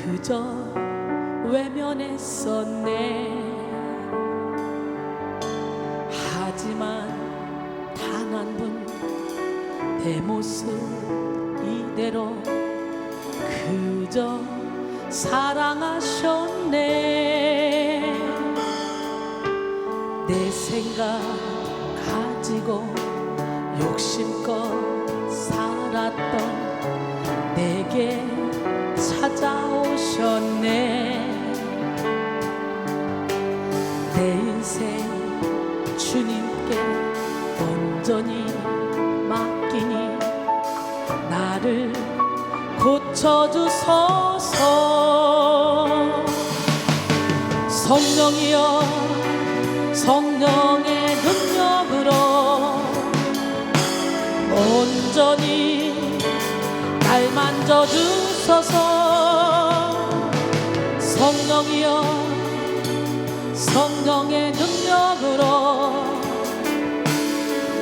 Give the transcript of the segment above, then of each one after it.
그저 외면했었네. 하지만 단 한 분 내 모습 이대로 그저 사랑하셨네. 내 생각 가지고 욕심껏 살았던 내게 찾아오셨네. 내 인생 주님께 온전히 맡기니 나를 고쳐주소서. 성령이여 성령의 능력으로 온전히 날 만져주소서. 성령이여 성령의 능력으로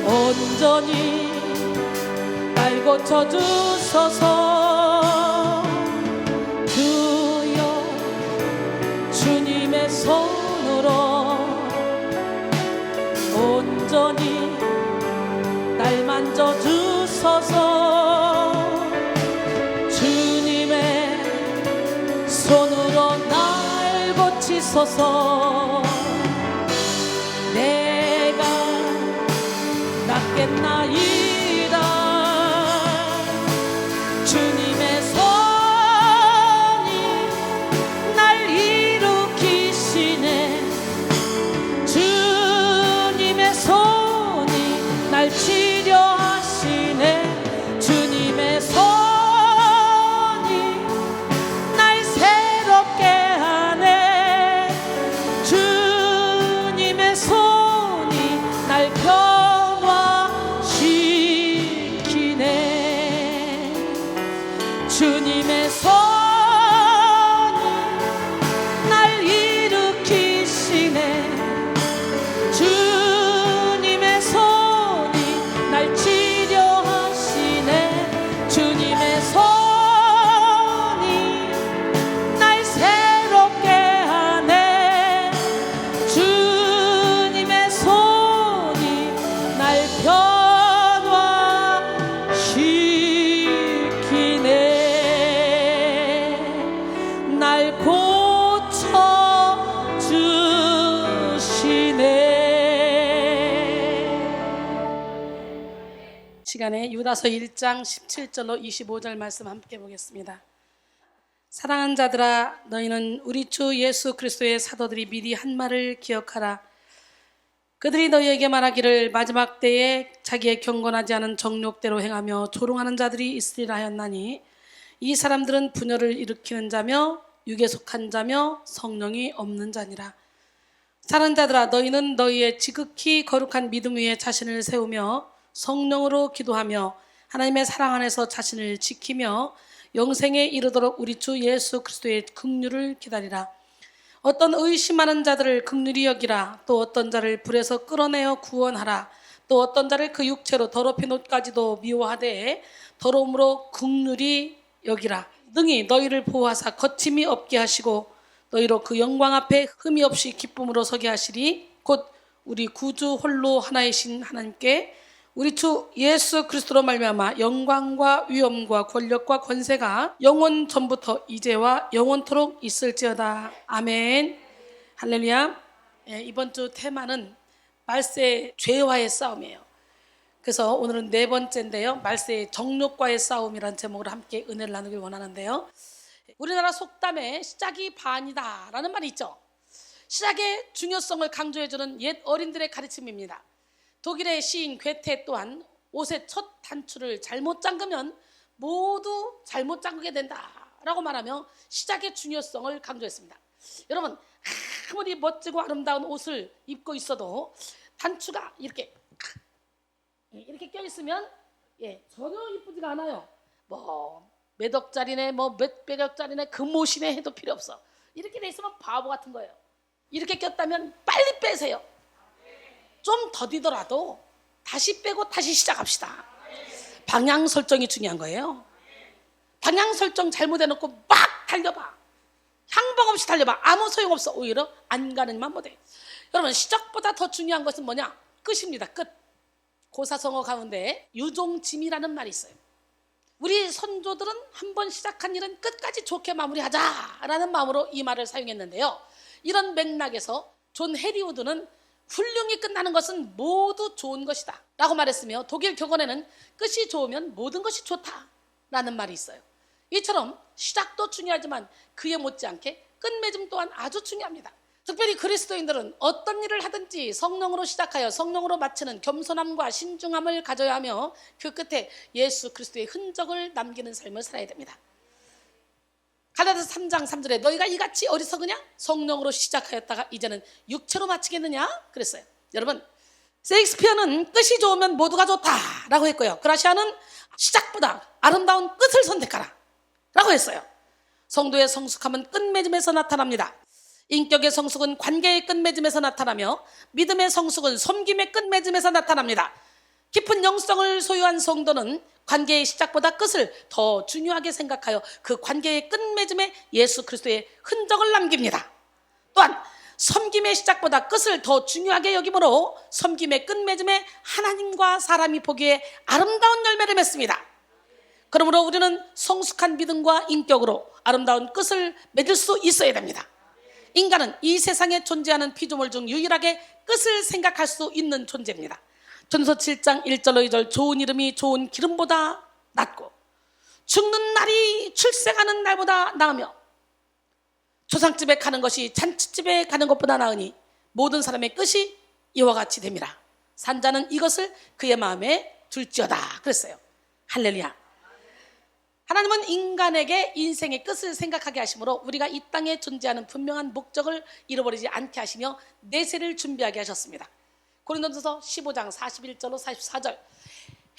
온전히 날 고쳐주소서. 주여 주님의 손으로 온전히 날 만져주소서. 주님의 손으로 날 고치소서. 내가 낫겠나이다. 주님의 손이 날 일으키시네. 주님의 손이 날 치료하시네. 주님의 손이 날 새롭게 하네. 주님의 손이 날 변화시키네. 주님의 손이 날 일으키시네. 주님의 손이 날 치료하시네. 주님의 손이 날 새롭게 하네. 주님의 손이 날 변화시키네. 날 고쳐주시네. 시간에 유다서 1장 17절로 25절 말씀 함께 보겠습니다. 사랑하는 자들아, 너희는 우리 주 예수 그리스도의 사도들이 미리 한 말을 기억하라. 그들이 너희에게 말하기를 마지막 때에 자기의 경건하지 않은 정욕대로 행하며 조롱하는 자들이 있으리라 하였나니, 이 사람들은 분열을 일으키는 자며 육에 속한 자며 성령이 없는 자니라. 사랑하는 자들아, 너희는 너희의 지극히 거룩한 믿음 위에 자신을 세우며 성령으로 기도하며 하나님의 사랑 안에서 자신을 지키며 영생에 이르도록 우리 주 예수 그리스도의 긍휼을 기다리라. 어떤 의심하는 자들을 긍휼히 여기라. 또 어떤 자를 불에서 끌어내어 구원하라. 또 어떤 자를 그 육체로 더럽힌 옷까지도 미워하되 더러움으로 긍휼히 여기라. 능히 너희를 보호하사 거침이 없게 하시고 너희로 그 영광 앞에 흠이 없이 기쁨으로 서게 하시리. 곧 우리 구주 홀로 하나이신 하나님께 우리 주 예수 그리스도로 말미암아 영광과 위엄과 권력과 권세가 영원 전부터 이제와 영원토록 있을지어다. 아멘. 할렐루야. 이번 주 테마는 말세의 죄와의 싸움이에요. 그래서 오늘은 네 번째인데요, 말세의 정욕과의 싸움이라는 제목으로 함께 은혜를 나누길 원하는데요, 우리나라 속담에 시작이 반이다 라는 말이 있죠. 시작의 중요성을 강조해주는 옛 어린들의 가르침입니다. 독일의 시인 괴테 또한 옷의 첫 단추를 잘못 잠그면 모두 잘못 잠그게 된다라고 말하며 시작의 중요성을 강조했습니다. 여러분, 아무리 멋지고 아름다운 옷을 입고 있어도 단추가 이렇게 껴있으면 전혀 이쁘지가 않아요. 뭐 몇 억짜리네, 뭐 몇백억짜리네, 금옷이네 해도 필요 없어. 이렇게 돼 있으면 바보 같은 거예요. 이렇게 꼈다면 빨리 빼세요. 좀 더디더라도 다시 빼고 다시 시작합시다. 방향 설정이 중요한 거예요. 방향 설정 잘못해놓고 막 달려봐. 향방 없이 달려봐. 아무 소용없어. 오히려 안 가는 만 못해. 여러분, 시작보다 더 중요한 것은 뭐냐? 끝입니다. 끝. 고사성어 가운데 유종짐이라는 말이 있어요. 우리 선조들은 한번 시작한 일은 끝까지 좋게 마무리하자라는 마음으로 이 말을 사용했는데요. 이런 맥락에서 존 해리우드는 훌륭히 끝나는 것은 모두 좋은 것이다 라고 말했으며, 독일 격언에는 끝이 좋으면 모든 것이 좋다라는 말이 있어요. 이처럼 시작도 중요하지만 그에 못지않게 끝맺음 또한 아주 중요합니다. 특별히 그리스도인들은 어떤 일을 하든지 성령으로 시작하여 성령으로 마치는 겸손함과 신중함을 가져야 하며, 그 끝에 예수 그리스도의 흔적을 남기는 삶을 살아야 됩니다. 갈라디아서 3장 3절에 너희가 이같이 어리석으냐? 성령으로 시작하였다가 이제는 육체로 마치겠느냐? 그랬어요. 여러분, 셰익스피어는 끝이 좋으면 모두가 좋다라고 했고요. 그라시아는 시작보다 아름다운 끝을 선택하라 라고 했어요. 성도의 성숙함은 끝맺음에서 나타납니다. 인격의 성숙은 관계의 끝맺음에서 나타나며, 믿음의 성숙은 섬김의 끝맺음에서 나타납니다. 깊은 영성을 소유한 성도는 관계의 시작보다 끝을 더 중요하게 생각하여 그 관계의 끝맺음에 예수 그리스도의 흔적을 남깁니다. 또한 섬김의 시작보다 끝을 더 중요하게 여기므로 섬김의 끝맺음에 하나님과 사람이 보기에 아름다운 열매를 맺습니다. 그러므로 우리는 성숙한 믿음과 인격으로 아름다운 끝을 맺을 수 있어야 됩니다. 인간은 이 세상에 존재하는 피조물 중 유일하게 끝을 생각할 수 있는 존재입니다. 전서 7장 1절로 2절, 좋은 이름이 좋은 기름보다 낫고 죽는 날이 출생하는 날보다 나으며 조상집에 가는 것이 잔치집에 가는 것보다 나으니 모든 사람의 끝이 이와 같이 됩니다. 산자는 이것을 그의 마음에 둘지어다 그랬어요. 할렐루야. 하나님은 인간에게 인생의 끝을 생각하게 하심으로 우리가 이 땅에 존재하는 분명한 목적을 잃어버리지 않게 하시며 내세를 준비하게 하셨습니다. 고린도전서 15장 41절로 44절,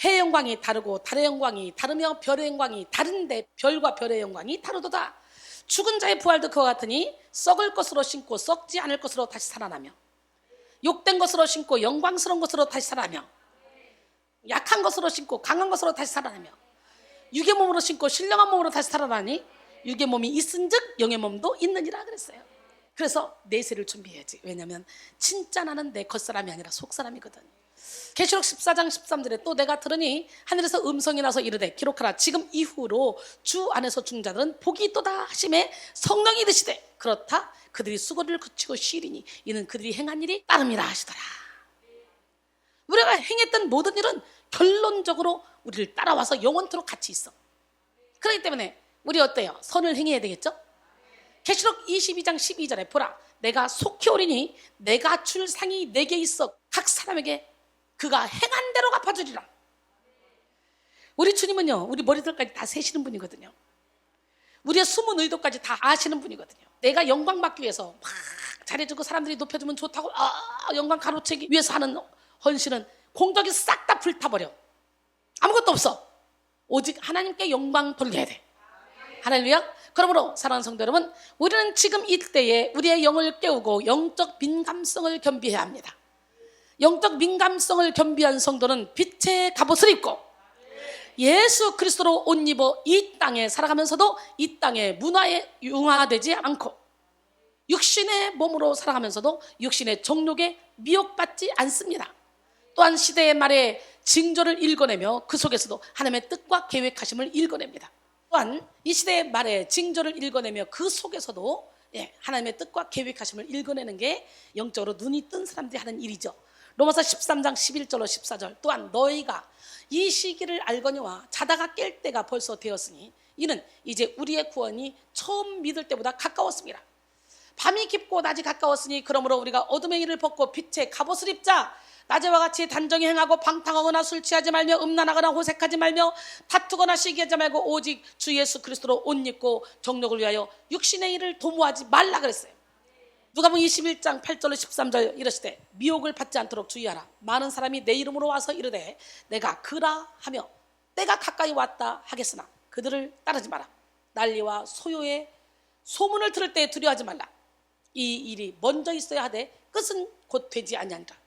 해의 영광이 다르고 달의 영광이 다르며 별의 영광이 다른데 별과 별의 영광이 다르도다. 죽은 자의 부활도 그와 같으니 썩을 것으로 심고 썩지 않을 것으로 다시 살아나며, 욕된 것으로 심고 영광스러운 것으로 다시 살아나며, 약한 것으로 심고 강한 것으로 다시 살아나며, 육의 몸으로 심고 신령한 몸으로 다시 살아나니 육의 몸이 있은즉 영의 몸도 있느니라 그랬어요. 그래서 내세를 준비해야지. 왜냐하면 진짜 나는 내 겉사람이 아니라 속사람이거든. 계시록 14장 13절에 또 내가 들으니 하늘에서 음성이 나서 이르되 기록하라. 지금 이후로 주 안에서 죽은 자들은 복이 있도다 하심에 성령이 이르시되 그렇다. 그들이 수고를 그치고 쉬리니 이는 그들이 행한 일이 따름이라 하시더라. 우리가 행했던 모든 일은 결론적으로 우리를 따라와서 영원토록 같이 있어. 그렇기 때문에 우리 어때요? 선을 행해야 되겠죠? 계시록 22장 12절에 보라, 내가 속히 오리니 내가 줄 상이 내게 있어 각 사람에게 그가 행한 대로 갚아주리라. 우리 주님은요, 우리 머리들까지 다 세시는 분이거든요. 우리의 숨은 의도까지 다 아시는 분이거든요. 내가 영광 받기 위해서 막 잘해주고 사람들이 높여주면 좋다고 영광 가로채기 위해서 하는 헌신은 공덕이 싹 다 불타버려. 아무것도 없어. 오직 하나님께 영광 돌려야 돼. 할렐루야. 그러므로 사랑하는 성도 여러분, 우리는 지금 이때에 우리의 영을 깨우고 영적 민감성을 겸비해야 합니다. 영적 민감성을 겸비한 성도는 빛의 갑옷을 입고 예수 그리스도로 옷 입어 이 땅에 살아가면서도 이 땅의 문화에 융화되지 않고 육신의 몸으로 살아가면서도 육신의 정욕에 미혹받지 않습니다. 또한 시대의 말에 징조를 읽어내며 그 속에서도 하나님의 뜻과 계획하심을 읽어냅니다. 또한 이 시대의 말에 징조를 읽어내며 그 속에서도 하나님의 뜻과 계획하심을 읽어내는 게 영적으로 눈이 뜬 사람들이 하는 일이죠. 로마서 13장 11절로 14절, 또한 너희가 이 시기를 알거니와 자다가 깰 때가 벌써 되었으니 이는 이제 우리의 구원이 처음 믿을 때보다 가까웠습니다. 밤이 깊고 낮이 가까웠으니 그러므로 우리가 어둠의 일을 벗고 빛의 갑옷을 입자. 낮에와 같이 단정히 행하고 방탕하거나 술 취하지 말며 음란하거나 호색하지 말며 다투거나 시기하지 말고 오직 주 예수 그리스도로 옷 입고 정욕을 위하여 육신의 일을 도모하지 말라 그랬어요. 누가복음 21장 8절로 13절 이르시되 미혹을 받지 않도록 주의하라. 많은 사람이 내 이름으로 와서 이르되 내가 그라 하며 때가 가까이 왔다 하겠으나 그들을 따르지 마라. 난리와 소요의 소문을 들을 때 두려워하지 말라. 이 일이 먼저 있어야 하되 끝은 곧 되지 아니하니라.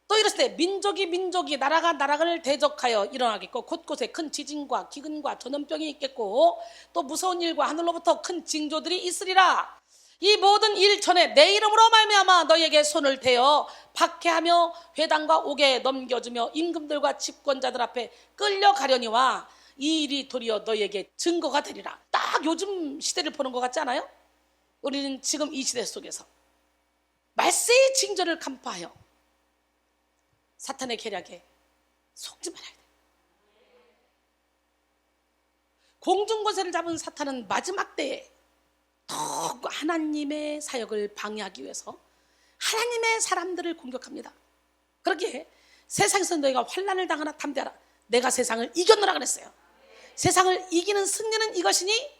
또 이랬을 때 민족이 나라가 나라를 대적하여 일어나겠고 곳곳에 큰 지진과 기근과 전염병이 있겠고 또 무서운 일과 하늘로부터 큰 징조들이 있으리라. 이 모든 일 전에 내 이름으로 말미암아 너희에게 손을 대어 박해하며 회당과 옥에 넘겨주며 임금들과 집권자들 앞에 끌려가려니와 이 일이 도리어 너희에게 증거가 되리라. 딱 요즘 시대를 보는 것 같지 않아요? 우리는 지금 이 시대 속에서 말세의 징조를 간파하여 사탄의 계략에 속지 말아야 돼. 공중권세를 잡은 사탄은 마지막 때에 더욱 하나님의 사역을 방해하기 위해서 하나님의 사람들을 공격합니다. 그렇게 세상에서 너희가 환난을 당하나 담대하라. 내가 세상을 이겼노라 그랬어요. 세상을 이기는 승리는 이것이니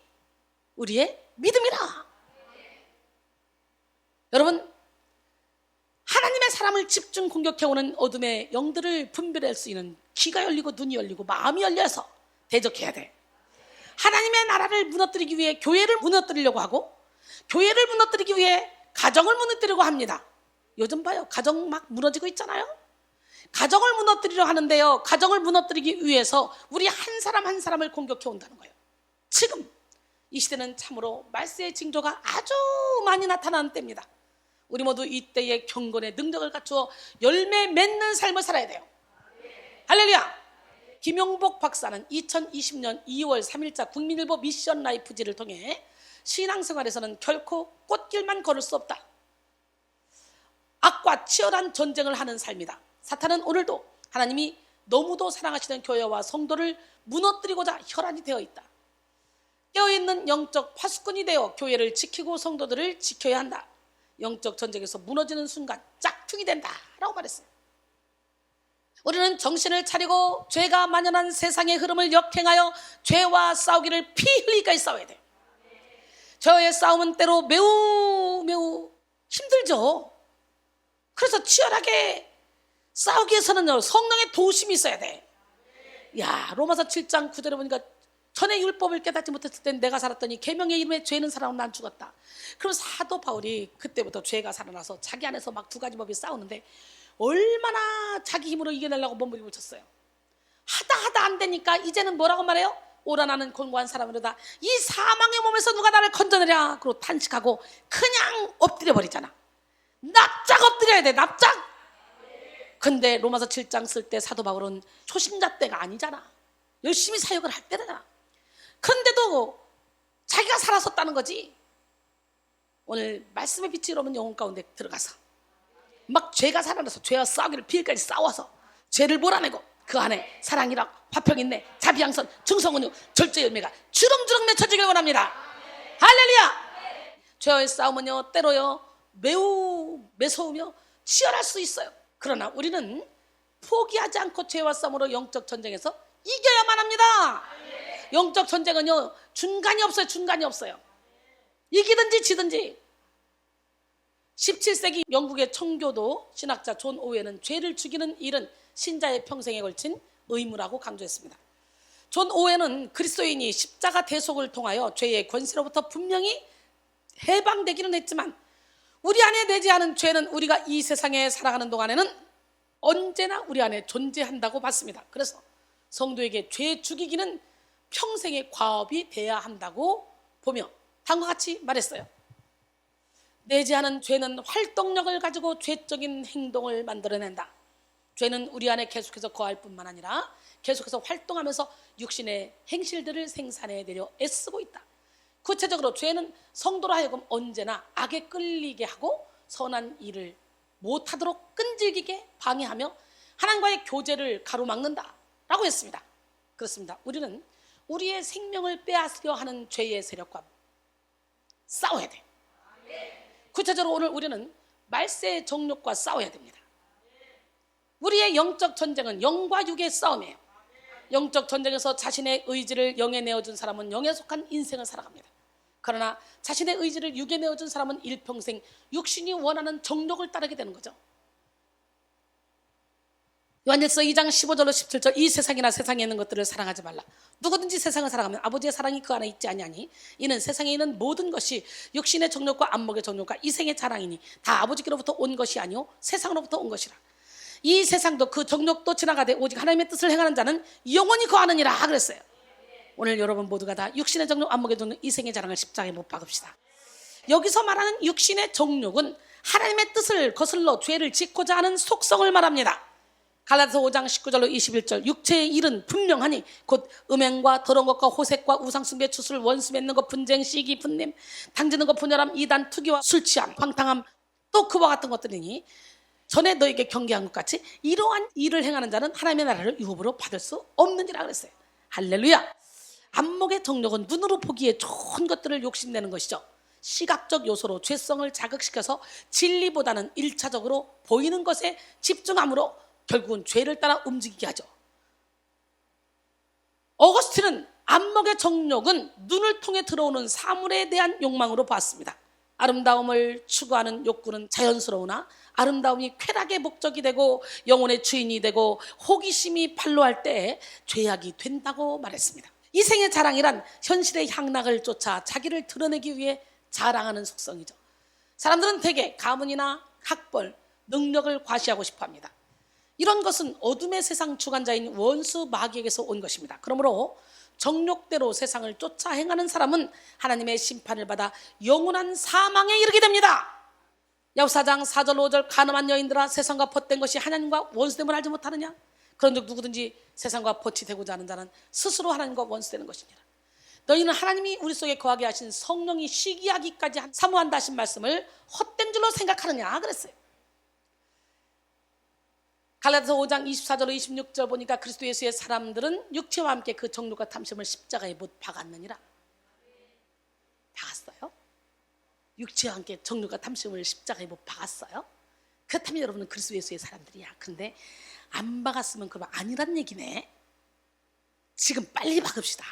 우리의 믿음이라. 여러분, 하나님의 사람을 집중 공격해오는 어둠의 영들을 분별할 수 있는 귀가 열리고 눈이 열리고 마음이 열려서 대적해야 돼. 하나님의 나라를 무너뜨리기 위해 교회를 무너뜨리려고 하고 교회를 무너뜨리기 위해 가정을 무너뜨리려고 합니다. 요즘 봐요. 가정 막 무너지고 있잖아요. 가정을 무너뜨리려 하는데요. 가정을 무너뜨리기 위해서 우리 한 사람 한 사람을 공격해 온다는 거예요. 지금 이 시대는 참으로 말세의 징조가 아주 많이 나타나는 때입니다. 우리 모두 이때의 경건의 능력을 갖추어 열매 맺는 삶을 살아야 돼요. 할렐루야. 김용복 박사는 2020년 2월 3일자 국민일보 미션 라이프지를 통해 신앙생활에서는 결코 꽃길만 걸을 수 없다. 악과 치열한 전쟁을 하는 삶이다. 사탄은 오늘도 하나님이 너무도 사랑하시는 교회와 성도를 무너뜨리고자 혈안이 되어 있다. 깨어있는 영적 파수꾼이 되어 교회를 지키고 성도들을 지켜야 한다. 영적 전쟁에서 무너지는 순간 짝퉁이 된다 라고 말했어요. 우리는 정신을 차리고 죄가 만연한 세상의 흐름을 역행하여 죄와 싸우기를 피 흘리기까지 싸워야 돼요. 저의 싸움은 때로 매우 힘들죠. 그래서 치열하게 싸우기 위해서는 성령의 도우심이 있어야 돼. 야, 로마서 7장 9절에 보니까 전에 율법을 깨닫지 못했을 땐 내가 살았더니 계명의 이름에 죄는 살아온 난 죽었다. 그럼 사도 바울이 그때부터 죄가 살아나서 자기 안에서 막 두 가지 법이 싸우는데 얼마나 자기 힘으로 이겨내려고 몸부림을 쳤어요. 하다 안 되니까 이제는 뭐라고 말해요? 오라나는 곤고한 사람으로다. 이 사망의 몸에서 누가 나를 건져내랴. 그러고 탄식하고 그냥 엎드려 버리잖아. 납작 엎드려야 돼. 납작. 근데 로마서 7장 쓸 때 사도 바울은 초신자 때가 아니잖아. 열심히 사역을 할 때잖아. 그런데도 자기가 살았었다는 거지. 오늘 말씀의 빛이 여러분 영혼 가운데 들어가서 막 죄가 살아나서 죄와 싸우기를 피해까지 싸워서 죄를 몰아내고 그 안에 사랑이랑 화평인내 자비양선 증성은유 절제 열매가 주렁주렁 맺혀지길 원합니다. 할렐루야. 죄와의 싸움은요 때로요 매우 매서우며 치열할 수 있어요. 그러나 우리는 포기하지 않고 죄와 싸움으로 영적 전쟁에서 이겨야만 합니다. 영적 전쟁은요 중간이 없어요. 중간이 없어요. 이기든지 지든지. 17세기 영국의 청교도 신학자 존 오웬은 죄를 죽이는 일은 신자의 평생에 걸친 의무라고 강조했습니다. 존 오웬은 그리스도인이 십자가 대속을 통하여 죄의 권세로부터 분명히 해방되기는 했지만 우리 안에 내재하는 죄는 우리가 이 세상에 살아가는 동안에는 언제나 우리 안에 존재한다고 봤습니다. 그래서 성도에게 죄 죽이기는 평생의 과업이 돼야 한다고 보며 다음과 같이 말했어요. 내재하는 죄는 활동력을 가지고 죄적인 행동을 만들어낸다. 죄는 우리 안에 계속해서 거할 뿐만 아니라 계속해서 활동하면서 육신의 행실들을 생산해내려 애쓰고 있다. 구체적으로 죄는 성도로 하여금 언제나 악에 끌리게 하고 선한 일을 못하도록 끈질기게 방해하며 하나님과의 교제를 가로막는다 라고 했습니다. 그렇습니다. 우리는 우리의 생명을 빼앗으려 하는 죄의 세력과 싸워야 돼요. 구체적으로 오늘 우리는 말세의 정욕과 싸워야 됩니다. 우리의 영적 전쟁은 영과 육의 싸움이에요. 영적 전쟁에서 자신의 의지를 영에 내어준 사람은 영에 속한 인생을 살아갑니다. 그러나 자신의 의지를 육에 내어준 사람은 일평생 육신이 원하는 정욕을 따르게 되는 거죠. 요한일서 2장 15절로 17절 이 세상이나 세상에 있는 것들을 사랑하지 말라. 누구든지 세상을 사랑하면 아버지의 사랑이 그 안에 있지 아니하니 이는 세상에 있는 모든 것이 육신의 정욕과 안목의 정욕과 이생의 자랑이니 다 아버지께로부터 온 것이 아니오 세상으로부터 온 것이라. 이 세상도 그 정욕도 지나가되 오직 하나님의 뜻을 행하는 자는 영원히 거하느니라 그랬어요. 오늘 여러분 모두가 다 육신의 정욕, 안목의 정욕, 이생의 자랑을 십자가에 못 박읍시다. 여기서 말하는 육신의 정욕은 하나님의 뜻을 거슬러 죄를 짓고자 하는 속성을 말합니다. 갈라디아서 5장 19절로 21절 육체의 일은 분명하니 곧 음행과 더러운 것과 호색과 우상숭배, 추술, 원수 맺는 것, 분쟁, 시기, 분냄, 당지는 것, 분열함, 이단, 투기와 술취함, 방탕함, 또 그와 같은 것들이니 전에 너에게 경계한 것 같이 이러한 일을 행하는 자는 하나님의 나라를 유업으로 받을 수 없느니라 그랬어요. 할렐루야. 안목의 정욕은 눈으로 보기에 좋은 것들을 욕심내는 것이죠. 시각적 요소로 죄성을 자극시켜서 진리보다는 1차적으로 보이는 것에 집중함으로 결국은 죄를 따라 움직이게 하죠. 어거스틴은 안목의 정욕은 눈을 통해 들어오는 사물에 대한 욕망으로 봤습니다. 아름다움을 추구하는 욕구는 자연스러우나 아름다움이 쾌락의 목적이 되고 영혼의 주인이 되고 호기심이 발로할 때 죄악이 된다고 말했습니다. 이생의 자랑이란 현실의 향락을 쫓아 자기를 드러내기 위해 자랑하는 속성이죠. 사람들은 대개 가문이나 학벌, 능력을 과시하고 싶어합니다. 이런 것은 어둠의 세상 주관자인 원수 마귀에게서 온 것입니다. 그러므로 정욕대로 세상을 쫓아 행하는 사람은 하나님의 심판을 받아 영원한 사망에 이르게 됩니다. 야고보서 4장 4절 5절 가늠한 여인들아 세상과 벗된 것이 하나님과 원수됨을 알지 못하느냐? 그런즉 누구든지 세상과 벗이 되고자 하는 자는 스스로 하나님과 원수되는 것이니라. 너희는 하나님이 우리 속에 거하게 하신 성령이 시기하기까지 사모한다 하신 말씀을 헛된 줄로 생각하느냐 그랬어요. 갈라디아서 5장 24절로 26절 보니까 그리스도 예수의 사람들은 육체와 함께 그 정욕과 탐심을 십자가에 못 박았느니라. 박았어요? 육체와 함께 정욕과 탐심을 십자가에 못 박았어요? 그렇다면 여러분은 그리스도 예수의 사람들이야. 근데 안 박았으면 그럼 아니란 얘기네. 지금 빨리 박읍시다.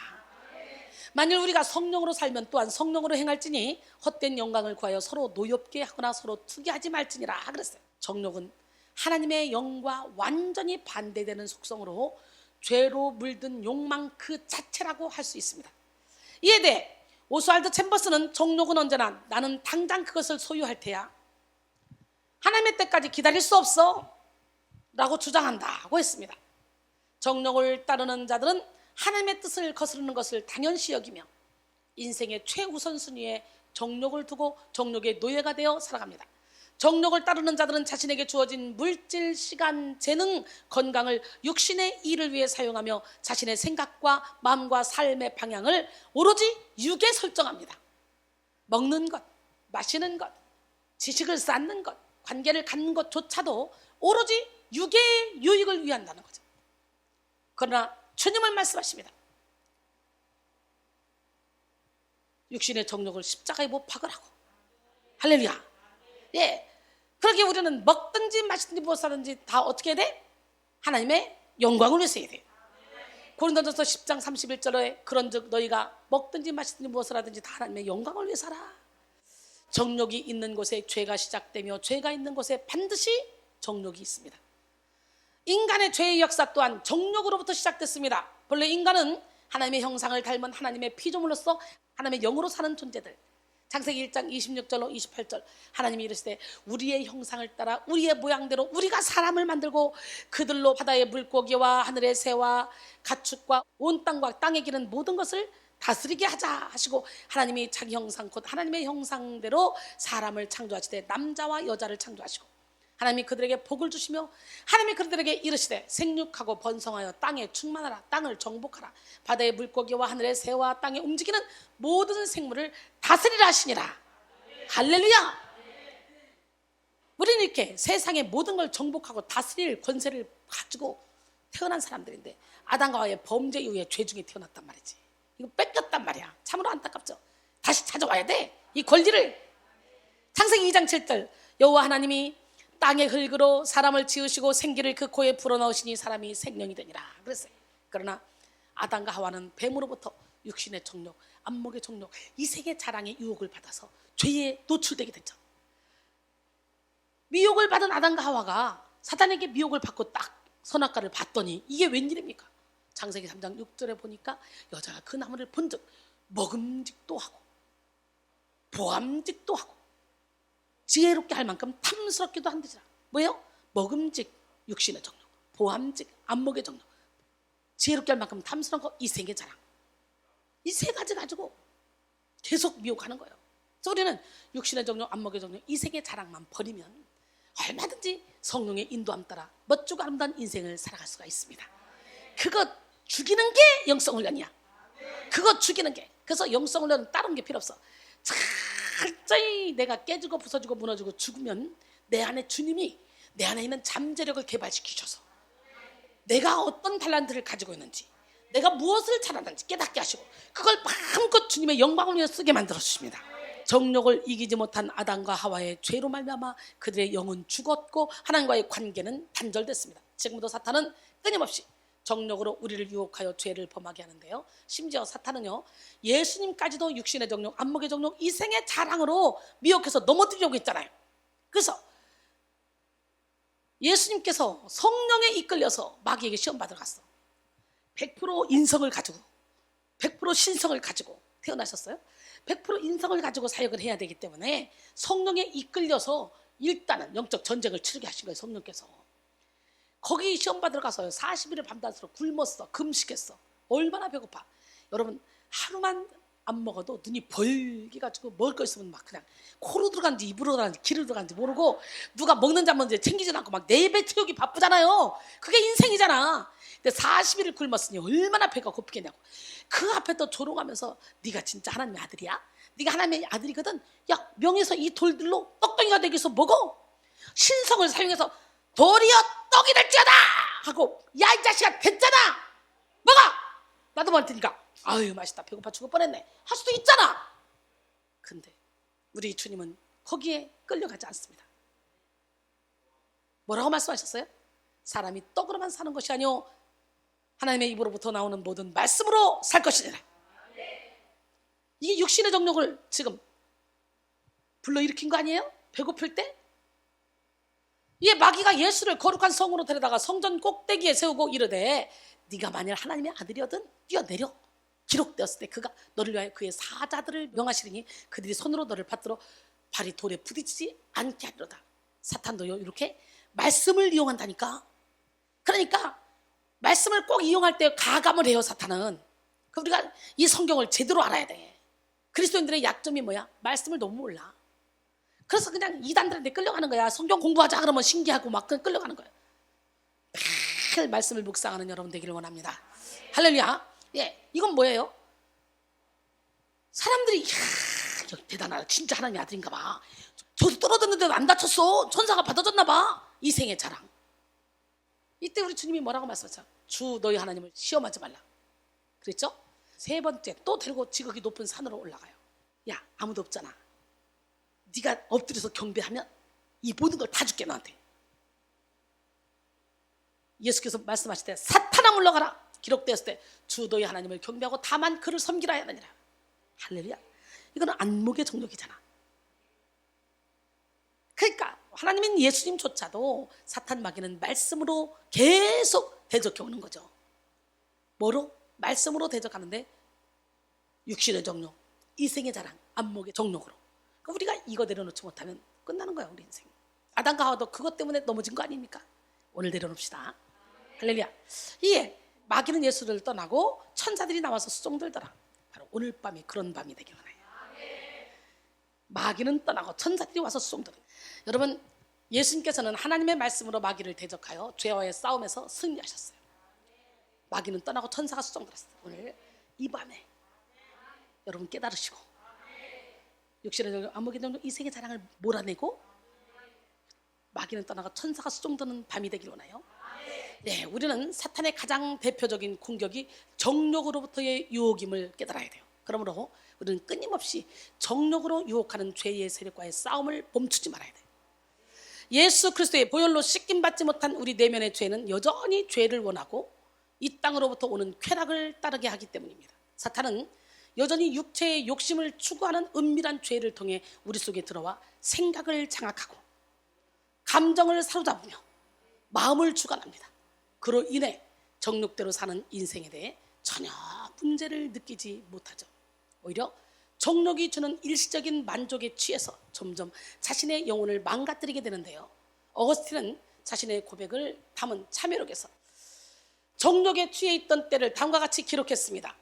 만일 우리가 성령으로 살면 또한 성령으로 행할지니 헛된 영광을 구하여 서로 노엽게 하거나 서로 투기하지 말지니라 그랬어요. 정욕은 하나님의 영과 완전히 반대되는 속성으로 죄로 물든 욕망 그 자체라고 할 수 있습니다. 이에 대해 오스왈드 챔버스는 정욕은 언제나 나는 당장 그것을 소유할 테야, 하나님의 때까지 기다릴 수 없어 라고 주장한다고 했습니다. 정욕을 따르는 자들은 하나님의 뜻을 거스르는 것을 당연시 여기며 인생의 최우선순위에 정욕을 두고 정욕의 노예가 되어 살아갑니다. 정욕을 따르는 자들은 자신에게 주어진 물질, 시간, 재능, 건강을 육신의 일을 위해 사용하며 자신의 생각과 마음과 삶의 방향을 오로지 육에 설정합니다. 먹는 것, 마시는 것, 지식을 쌓는 것, 관계를 갖는 것조차도 오로지 육의 유익을 위한다는 거죠. 그러나 주님은 말씀하십니다. 육신의 정욕을 십자가에 못 박으라고. 할렐루야. 예, 그렇게 우리는 먹든지 마시든지 무엇 하든지 다 어떻게 해야 돼? 하나님의 영광을 위해서 해야 돼. 고린도전서 10장 31절에 그런즉 너희가 먹든지 마시든지 무엇을 하든지 다 하나님의 영광을 위해서 하라. 정욕이 있는 곳에 죄가 시작되며 죄가 있는 곳에 반드시 정욕이 있습니다. 인간의 죄의 역사 또한 정욕으로부터 시작됐습니다. 본래 인간은 하나님의 형상을 닮은 하나님의 피조물로서 하나님의 영으로 사는 존재들. 창세기 1장 26절로 28절 하나님이 이르시되 우리의 형상을 따라 우리의 모양대로 우리가 사람을 만들고 그들로 바다의 물고기와 하늘의 새와 가축과 온 땅과 땅에 기는 모든 것을 다스리게 하자 하시고 하나님이 자기 형상 곧 하나님의 형상대로 사람을 창조하시되 남자와 여자를 창조하시고 하나님이 그들에게 복을 주시며 하나님이 그들에게 이르시되 생육하고 번성하여 땅에 충만하라. 땅을 정복하라. 바다의 물고기와 하늘의 새와 땅에 움직이는 모든 생물을 다스리라 하시니라. 할렐루야. 우리는 이렇게 세상의 모든 걸 정복하고 다스릴 권세를 가지고 태어난 사람들인데 아담과 하와의 범죄 이후에 죄 중에 태어났단 말이지. 이거 뺏겼단 말이야. 참으로 안타깝죠. 다시 찾아와야 돼. 이 권리를. 창세기 2장 7절 여호와 하나님이 땅의 흙으로 사람을 지으시고 생기를 그 코에 불어넣으시니 사람이 생명이 되니라 그랬어요. 그러나 아담과 하와는 뱀으로부터 육신의 정욕, 안목의 정욕, 이 세계 자랑의 유혹을 받아서 죄에 노출되게 됐죠. 미혹을 받은 아담과 하와가 사단에게 미혹을 받고 딱 선악과를 봤더니 이게 웬일입니까? 창세기 3장 6절에 보니까 여자가 그 나무를 본즉 먹음직도 하고 보암직도 하고 지혜롭게 할 만큼 탐스럽기도 한데지라. 뭐예요? 먹음직, 육신의 정욕, 보암직, 안목의 정욕, 지혜롭게 할 만큼 탐스러운 거, 이생의 자랑. 이 세 가지 가지고 계속 미혹하는 거예요. 그래서 우리는 육신의 정욕, 안목의 정욕, 이생의 자랑만 버리면 얼마든지 성령의 인도함 따라 멋지고 아름다운 인생을 살아갈 수가 있습니다. 그거 죽이는 게 영성훈련이야. 그거 죽이는 게. 그래서 영성훈련은 다른 게 필요 없어. 철저히 내가 깨지고 부서지고 무너지고 죽으면 내 안에 주님이 내 안에 있는 잠재력을 개발시키셔서 내가 어떤 달란트를 가지고 있는지, 내가 무엇을 잘하는지 깨닫게 하시고 그걸 마음껏 주님의 영광을 위해 쓰게 만들어 주십니다. 정욕을 이기지 못한 아담과 하와의 죄로 말미암아 그들의 영은 죽었고 하나님과의 관계는 단절됐습니다. 지금도 사탄은 끊임없이 정욕으로 우리를 유혹하여 죄를 범하게 하는데요, 심지어 사탄은요, 예수님까지도 육신의 정욕, 안목의 정욕, 이생의 자랑으로 미혹해서 넘어뜨리려고 했잖아요. 그래서 예수님께서 성령에 이끌려서 마귀에게 시험 받으러 갔어. 100% 인성을 가지고 100% 신성을 가지고 태어나셨어요. 100% 인성을 가지고 사역을 해야 되기 때문에 성령에 이끌려서 일단은 영적 전쟁을 치르게 하신 거예요. 성령께서 거기 시험 받으러 가서요, 40일을 밤낮으로 굶었어. 금식했어. 얼마나 배고파. 여러분, 하루만 안 먹어도 눈이 벌게가지고 먹을 거 있으면 막 그냥 코로 들어간지 입으로 들어간지 귀로 들어간지 모르고, 누가 먹는지 안 먹는지 챙기지 않고 막 내 배 태우기 바쁘잖아요. 그게 인생이잖아. 근데 40일을 굶었으니 얼마나 배가 고프겠냐고. 그 앞에 또 조롱하면서 네가 진짜 하나님의 아들이야? 네가 하나님의 아들이거든. 야, 명에서 이 돌들로 떡덩이가 되기 위해서 먹어. 신성을 사용해서 돌이여 떡이 될지어다 하고, 야 이 자식아 됐잖아, 먹어, 나도 먹을 테니까. 아유 맛있다, 배고파 죽을 뻔했네 할 수도 있잖아. 근데 우리 주님은 거기에 끌려가지 않습니다. 뭐라고 말씀하셨어요? 사람이 떡으로만 사는 것이 아니오 하나님의 입으로부터 나오는 모든 말씀으로 살 것이니라. 이게 육신의 정욕을 지금 불러일으킨 거 아니에요? 배고플 때? 이 마귀가 예수를 거룩한 성으로 데려다가 성전 꼭대기에 세우고 이르되 네가 만일 하나님의 아들이거든 뛰어내려. 기록되었을 때 그가 너를 위하여 그의 사자들을 명하시리니 그들이 손으로 너를 받들어 발이 돌에 부딪히지 않게 하리로다. 사탄도요, 이렇게 말씀을 이용한다니까. 그러니까 말씀을 꼭 이용할 때 가감을 해요, 사탄은. 우리가 이 성경을 제대로 알아야 돼. 그리스도인들의 약점이 뭐야? 말씀을 너무 몰라. 그래서 그냥 이단들한테 끌려가는 거야. 성경 공부하자 그러면 신기하고 막 끌려가는 거야. 매일 말씀을 묵상하는 여러분 되기를 원합니다. 할렐루야. 예, 이건 뭐예요? 사람들이 이야, 대단하다, 진짜 하나님의 아들인가 봐. 저도 떨어졌는데도 안 다쳤어. 천사가 받아줬나 봐. 이생의 자랑. 이때 우리 주님이 뭐라고 말씀하셨죠? 주 너희 하나님을 시험하지 말라 그랬죠? 세 번째 또 데리고 지극히 높은 산으로 올라가요. 야, 아무도 없잖아. 네가 엎드려서 경배하면 이 모든 걸 다 줄게 너한테. 예수께서 말씀하실 때 사탄아 물러가라 기록되었을 때 주 너희 하나님을 경배하고 다만 그를 섬기라 하느니라. 할렐루야. 이거는 안목의 정욕이잖아. 그러니까 하나님인 예수님조차도 사탄 마귀는 말씀으로 계속 대적해 오는 거죠. 뭐로? 말씀으로 대적하는데 육신의 정욕, 이생의 자랑, 안목의 정욕으로. 우리가 이거 내려놓지 못하면 끝나는 거야, 우리 인생. 아담과 하와도 그것 때문에 넘어진 거 아닙니까? 오늘 내려놓읍시다. 할렐루야. 이게 마귀는 예수를 떠나고 천사들이 나와서 수종들더라. 바로 오늘 밤이 그런 밤이 되길 원해요. 마귀는 떠나고 천사들이 와서 수종들어. 여러분, 예수님께서는 하나님의 말씀으로 마귀를 대적하여 죄와의 싸움에서 승리하셨어요. 마귀는 떠나고 천사가 수종들었어요. 오늘 이 밤에 여러분 깨달으시고 육신의 정욕, 안목의 정욕, 이생의 자랑을 몰아내고 마귀는 떠나고 천사가 수종드는 밤이 되길 원해요. 네, 우리는 사탄의 가장 대표적인 공격이 정욕으로부터의 유혹임을 깨달아야 돼요. 그러므로 우리는 끊임없이 정욕으로 유혹하는 죄의 세력과의 싸움을 멈추지 말아야 돼요. 예수 그리스도의 보혈로 씻김받지 못한 우리 내면의 죄는 여전히 죄를 원하고 이 땅으로부터 오는 쾌락을 따르게 하기 때문입니다. 사탄은 여전히 육체의 욕심을 추구하는 은밀한 죄를 통해 우리 속에 들어와 생각을 장악하고 감정을 사로잡으며 마음을 주관합니다. 그로 인해 정욕대로 사는 인생에 대해 전혀 문제를 느끼지 못하죠. 오히려 정욕이 주는 일시적인 만족에 취해서 점점 자신의 영혼을 망가뜨리게 되는데요. 어거스틴은 자신의 고백을 담은 참회록에서 정욕에 취해 있던 때를 다음과 같이 기록했습니다.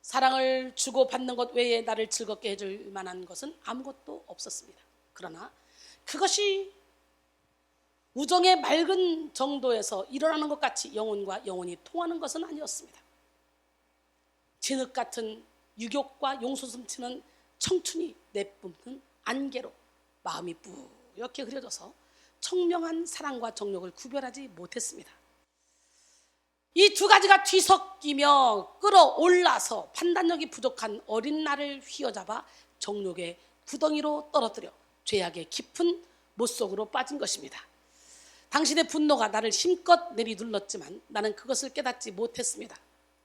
사랑을 주고받는 것 외에 나를 즐겁게 해줄 만한 것은 아무것도 없었습니다. 그러나 그것이 우정의 맑은 정도에서 일어나는 것 같이 영혼과 영혼이 통하는 것은 아니었습니다. 진흙 같은 유욕과 용솟음치는 청춘이 내뿜는 안개로 마음이 뿌옇게 흐려져서 청명한 사랑과 정욕을 구별하지 못했습니다. 이 두 가지가 뒤섞이며 끌어올라서 판단력이 부족한 어린 나를 휘어잡아 정욕의 구덩이로 떨어뜨려 죄악의 깊은 못속으로 빠진 것입니다. 당신의 분노가 나를 힘껏 내리눌렀지만 나는 그것을 깨닫지 못했습니다.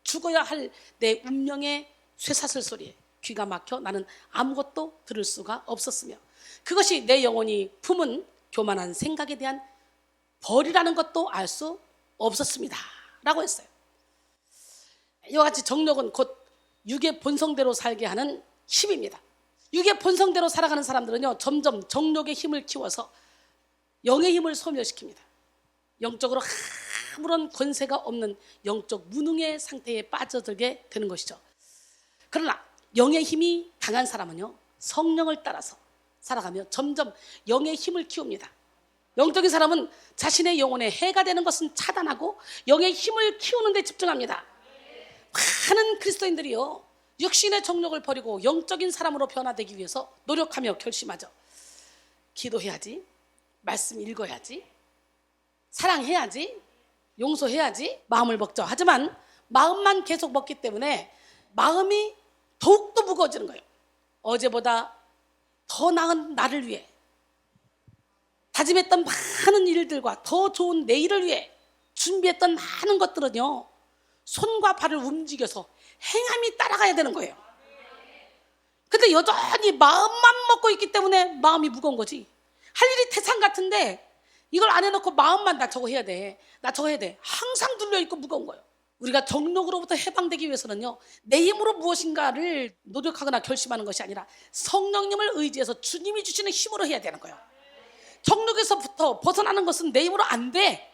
죽어야 할 내 운명의 쇠사슬 소리에 귀가 막혀 나는 아무것도 들을 수가 없었으며 그것이 내 영혼이 품은 교만한 생각에 대한 벌이라는 것도 알 수 없었습니다 라고 했어요. 이와 같이 정욕은 곧 육의 본성대로 살게 하는 힘입니다. 육의 본성대로 살아가는 사람들은요, 점점 정욕의 힘을 키워서 영의 힘을 소멸시킵니다. 영적으로 아무런 권세가 없는 영적 무능의 상태에 빠져들게 되는 것이죠. 그러나 영의 힘이 강한 사람은요, 성령을 따라서 살아가며 점점 영의 힘을 키웁니다. 영적인 사람은 자신의 영혼에 해가 되는 것은 차단하고 영의 힘을 키우는 데 집중합니다. 많은 그리스도인들이요, 육신의 정욕을 버리고 영적인 사람으로 변화되기 위해서 노력하며 결심하죠. 기도해야지, 말씀 읽어야지, 사랑해야지, 용서해야지, 마음을 먹죠. 하지만 마음만 계속 먹기 때문에 마음이 더욱더 무거워지는 거예요. 어제보다 더 나은 나를 위해 다짐했던 많은 일들과 더 좋은 내일을 위해 준비했던 많은 것들은요, 손과 발을 움직여서 행함이 따라가야 되는 거예요. 근데 여전히 마음만 먹고 있기 때문에 마음이 무거운 거지. 할 일이 태산 같은데 이걸 안 해놓고 마음만 나 저거 해야 돼, 나 저거 해야 돼, 항상 눌려있고 무거운 거예요. 우리가 정욕으로부터 해방되기 위해서는요, 내 힘으로 무엇인가를 노력하거나 결심하는 것이 아니라 성령님을 의지해서 주님이 주시는 힘으로 해야 되는 거예요. 정욕에서부터 벗어나는 것은 내 힘으로 안 돼.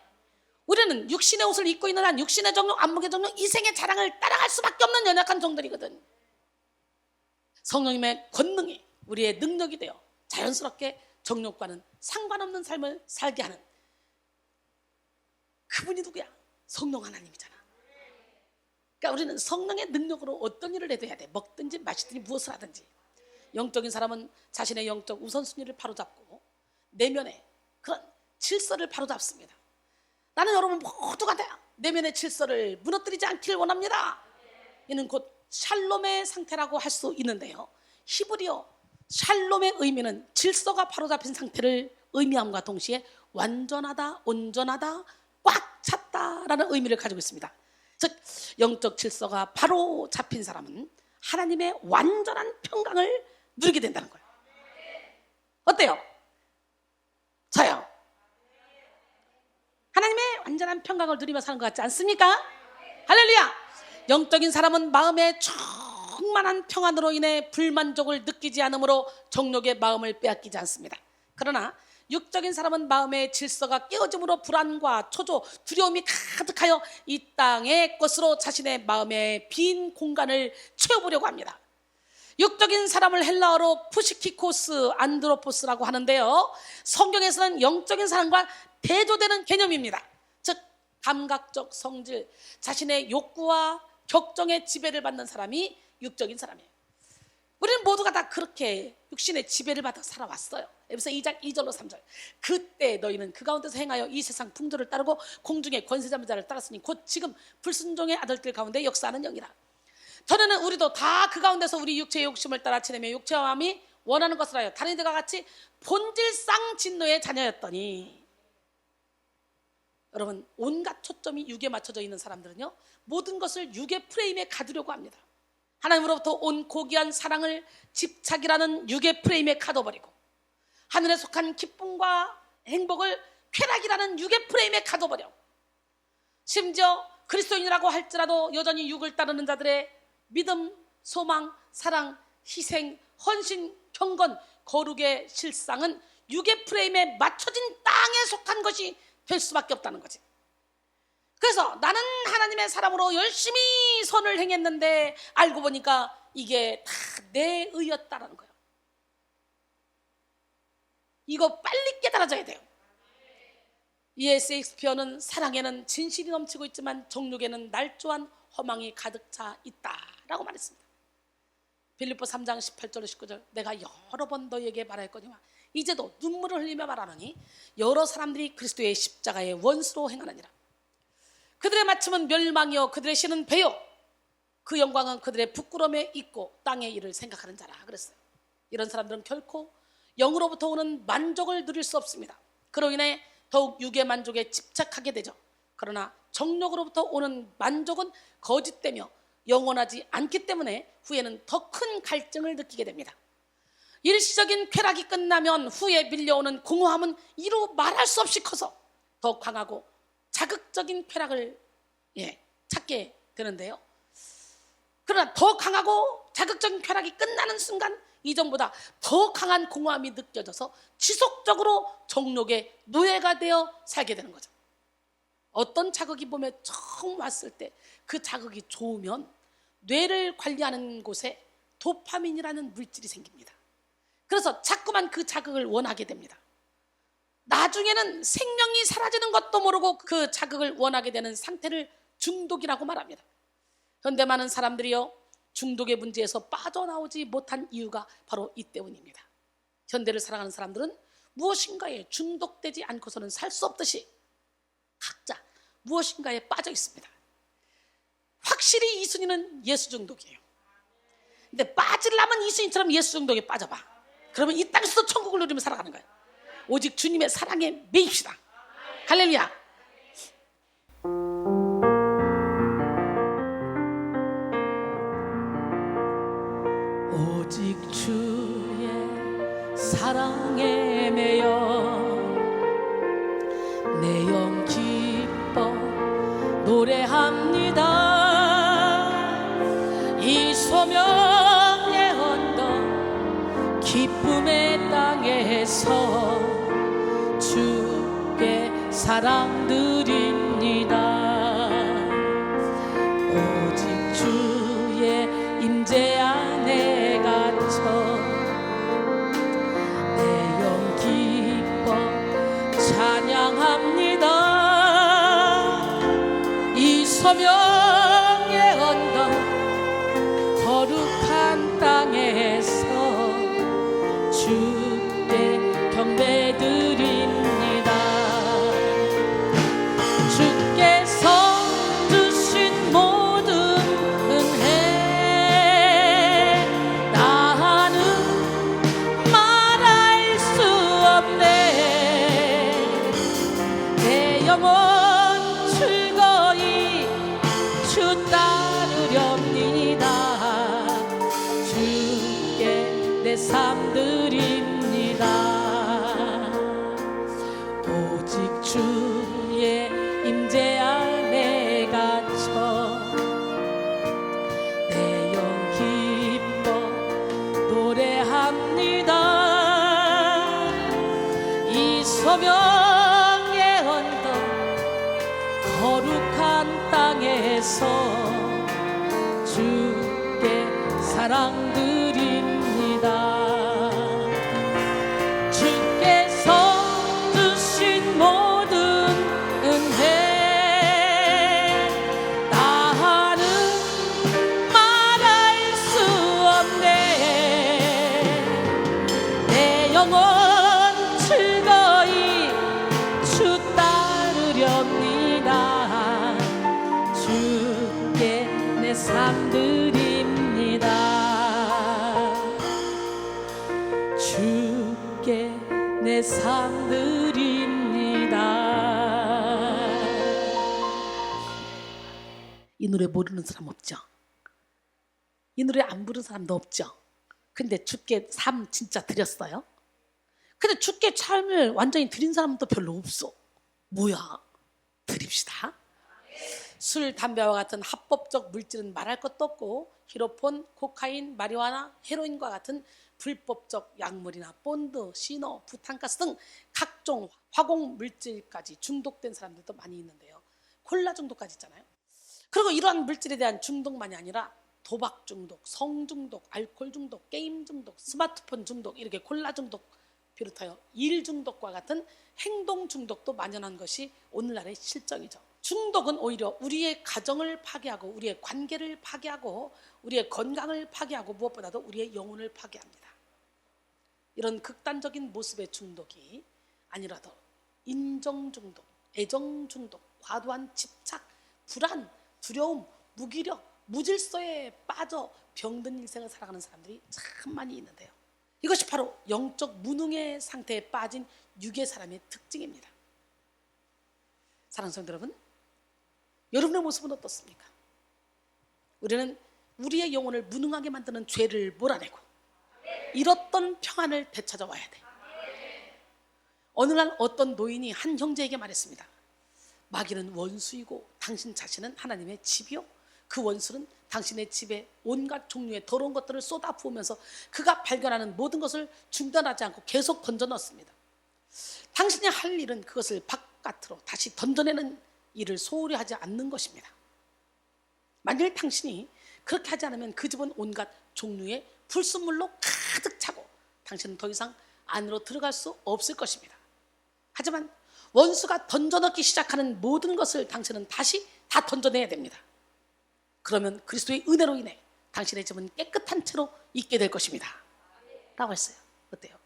우리는 육신의 옷을 입고 있는 한 육신의 정욕, 안목의 정욕, 이생의 자랑을 따라갈 수밖에 없는 연약한 종들이거든. 성령님의 권능이 우리의 능력이 되어 자연스럽게 정욕과는 상관없는 삶을 살게 하는 그분이 누구야? 성령 하나님이잖아. 그러니까 우리는 성령의 능력으로 어떤 일을 해도 해야 돼. 먹든지 마시든지 무엇을 하든지. 영적인 사람은 자신의 영적 우선순위를 바로잡고 내면의 그런 질서를 바로잡습니다. 나는 여러분 모두가 다 내면의 질서를 무너뜨리지 않기를 원합니다. 이는 곧 샬롬의 상태라고 할 수 있는데요, 히브리어 샬롬의 의미는 질서가 바로잡힌 상태를 의미함과 동시에 완전하다, 온전하다, 꽉 찼다라는 의미를 가지고 있습니다. 즉 영적 질서가 바로 잡힌 사람은 하나님의 완전한 평강을 누리게 된다는 거예요. 어때요? 저요? 하나님의 완전한 평강을 누리며 사는 것 같지 않습니까? 할렐루야! 영적인 사람은 마음의 충만한 평안으로 인해 불만족을 느끼지 않으므로 정욕의 마음을 빼앗기지 않습니다. 그러나 육적인 사람은 마음의 질서가 깨어짐으로 불안과 초조, 두려움이 가득하여 이 땅의 것으로 자신의 마음의 빈 공간을 채워보려고 합니다. 육적인 사람을 헬라어로 푸시키코스 안드로포스라고 하는데요, 성경에서는 영적인 사람과 대조되는 개념입니다. 즉 감각적 성질, 자신의 욕구와 격정의 지배를 받는 사람이 육적인 사람이에요. 우리는 모두가 다 그렇게 육신의 지배를 받아 살아왔어요. 에베소 2장 2절로 3절. 그때 너희는 그 가운데서 행하여 이 세상 풍조를 따르고 공중의 권세자를 따랐으니 곧 지금 불순종의 아들들 가운데 역사하는 영이라. 전에는 우리도 다 그 가운데서 우리 육체의 욕심을 따라 지내며 육체와 마음이 원하는 것을 하여 다른 이들과 같이 본질상 진노의 자녀였더니. 여러분, 온갖 초점이 육에 맞춰져 있는 사람들은요, 모든 것을 육의 프레임에 가두려고 합니다. 하나님으로부터 온 고귀한 사랑을 집착이라는 육의 프레임에 가둬버리고 하늘에 속한 기쁨과 행복을 쾌락이라는 육의 프레임에 가둬버려. 심지어 그리스도인이라고 할지라도 여전히 육을 따르는 자들의 믿음, 소망, 사랑, 희생, 헌신, 경건, 거룩의 실상은 육의 프레임에 맞춰진 땅에 속한 것이 될 수밖에 없다는 거지. 그래서 나는 하나님의 사람으로 열심히 선을 행했는데 알고 보니까 이게 다 내 의였다라는 거예요. 이거 빨리 깨달아져야 돼요. 이에 셰익스피어는 사랑에는 진실이 넘치고 있지만 정욕에는 날조한 허망이 가득 차 있다라고 말했습니다. 빌립보 3장 18절 19절 내가 여러 번 너희에게 말하였거니와 이제도 눈물을 흘리며 말하노니 여러 사람들이 그리스도의 십자가의 원수로 행하느니라. 그들의 마침은 멸망이요 그들의 신은 배요 그 영광은 그들의 부끄러움에 있고 땅의 일을 생각하는 자라 그랬어요. 이런 사람들은 결코 영으로부터 오는 만족을 누릴 수 없습니다. 그로 인해 더욱 육의 만족에 집착하게 되죠. 그러나 정욕으로부터 오는 만족은 거짓되며 영원하지 않기 때문에 후에는 더 큰 갈증을 느끼게 됩니다. 일시적인 쾌락이 끝나면 후에 밀려오는 공허함은 이루 말할 수 없이 커서 더 강하고 자극적인 쾌락을 찾게 되는데요. 그러나 더 강하고 자극적인 쾌락이 끝나는 순간 이전보다 더 강한 공허함이 느껴져서 지속적으로 정욕의 노예가 되어 살게 되는 거죠. 어떤 자극이 몸에 처음 왔을 때 그 자극이 좋으면 뇌를 관리하는 곳에 도파민이라는 물질이 생깁니다. 그래서 자꾸만 그 자극을 원하게 됩니다. 나중에는 생명이 사라지는 것도 모르고 그 자극을 원하게 되는 상태를 중독이라고 말합니다. 현대 많은 사람들이요 중독의 문제에서 빠져나오지 못한 이유가 바로 이 때문입니다. 현대를 살아가는 사람들은 무엇인가에 중독되지 않고서는 살 수 없듯이 각자 무엇인가에 빠져 있습니다. 확실히 이순이는 예수 중독이에요. 근데 빠지려면 이순이처럼 예수 중독에 빠져봐. 그러면 이 땅에서도 천국을 누리며 살아가는 거예요. 오직 주님의 사랑에 매입시다. 할렐루야. 오직 주의 사랑에 매여 내 영 기뻐 노래합니다. 이 소명의 언덕 기쁨의 땅에서 주께 사랑 드립니다. 오직 주의 임재 안에 갇혀 내 영 기뻐 찬양합니다. 이 소명의 언덕 거룩한 땅에서 주께 경배드립니다. 주께서 주신 모든 은혜 나는 말할 수 없네. 내 영혼 즐거이 주 따르렵니다. 주께 내 삶 드립니다. 오직 주의 임재 안에 갇혀 내 영 기뻐 노래합니다. 이 소명의 언덕 거룩한 땅에서 주께 사랑 드립니다. 주께서 주신 모든 은혜 나는 말할 수 없네. 내 영혼 즐거이 주 따르렵니다. 주께 내 삶 드립니다. 주께 내 삶 드립니다. 이 노래 모르는 사람 없죠? 이 노래 안 부르는 사람도 없죠? 근데 주께 삶 진짜 드렸어요? 근데 주께 삶을 완전히 드린 사람도 별로 없어. 뭐야? 드립시다. 술, 담배와 같은 합법적 물질은 말할 것도 없고 히로폰, 코카인, 마리화나, 헤로인과 같은 불법적 약물이나 본드, 시너, 부탄가스 등 각종 화공 물질까지 중독된 사람들도 많이 있는데요. 콜라 중독까지 있잖아요. 그리고 이러한 물질에 대한 중독만이 아니라 도박 중독, 성 중독, 알코올 중독, 게임 중독, 스마트폰 중독, 이렇게 콜라 중독 비롯하여 일 중독과 같은 행동 중독도 만연한 것이 오늘날의 실정이죠. 중독은 오히려 우리의 가정을 파괴하고 우리의 관계를 파괴하고 우리의 건강을 파괴하고 무엇보다도 우리의 영혼을 파괴합니다. 이런 극단적인 모습의 중독이 아니라도 인정 중독, 애정 중독, 과도한 집착, 불안, 두려움, 무기력, 무질서에 빠져 병든 일생을 살아가는 사람들이 참 많이 있는데요. 이것이 바로 영적 무능의 상태에 빠진 육의 사람의 특징입니다. 사랑하는 성도 여러분, 여러분의 모습은 어떻습니까? 우리는 우리의 영혼을 무능하게 만드는 죄를 몰아내고 잃었던 평안을 되찾아와야 돼. 어느 날 어떤 노인이 한 형제에게 말했습니다. 마귀는 원수이고 당신 자신은 하나님의 집이요, 그 원수는 당신의 집에 온갖 종류의 더러운 것들을 쏟아 부으면서 그가 발견하는 모든 것을 중단하지 않고 계속 던져 넣습니다. 당신이 할 일은 그것을 바깥으로 다시 던져내는 일을 소홀히 하지 않는 것입니다. 만일 당신이 그렇게 하지 않으면 그 집은 온갖 종류의 불순물로 가득 차고 당신은 더 이상 안으로 들어갈 수 없을 것입니다. 하지만 원수가 던져넣기 시작하는 모든 것을 당신은 다시 다 던져내야 됩니다. 그러면 그리스도의 은혜로 인해 당신의 집은 깨끗한 채로 있게 될 것입니다 라고 했어요. 어때요?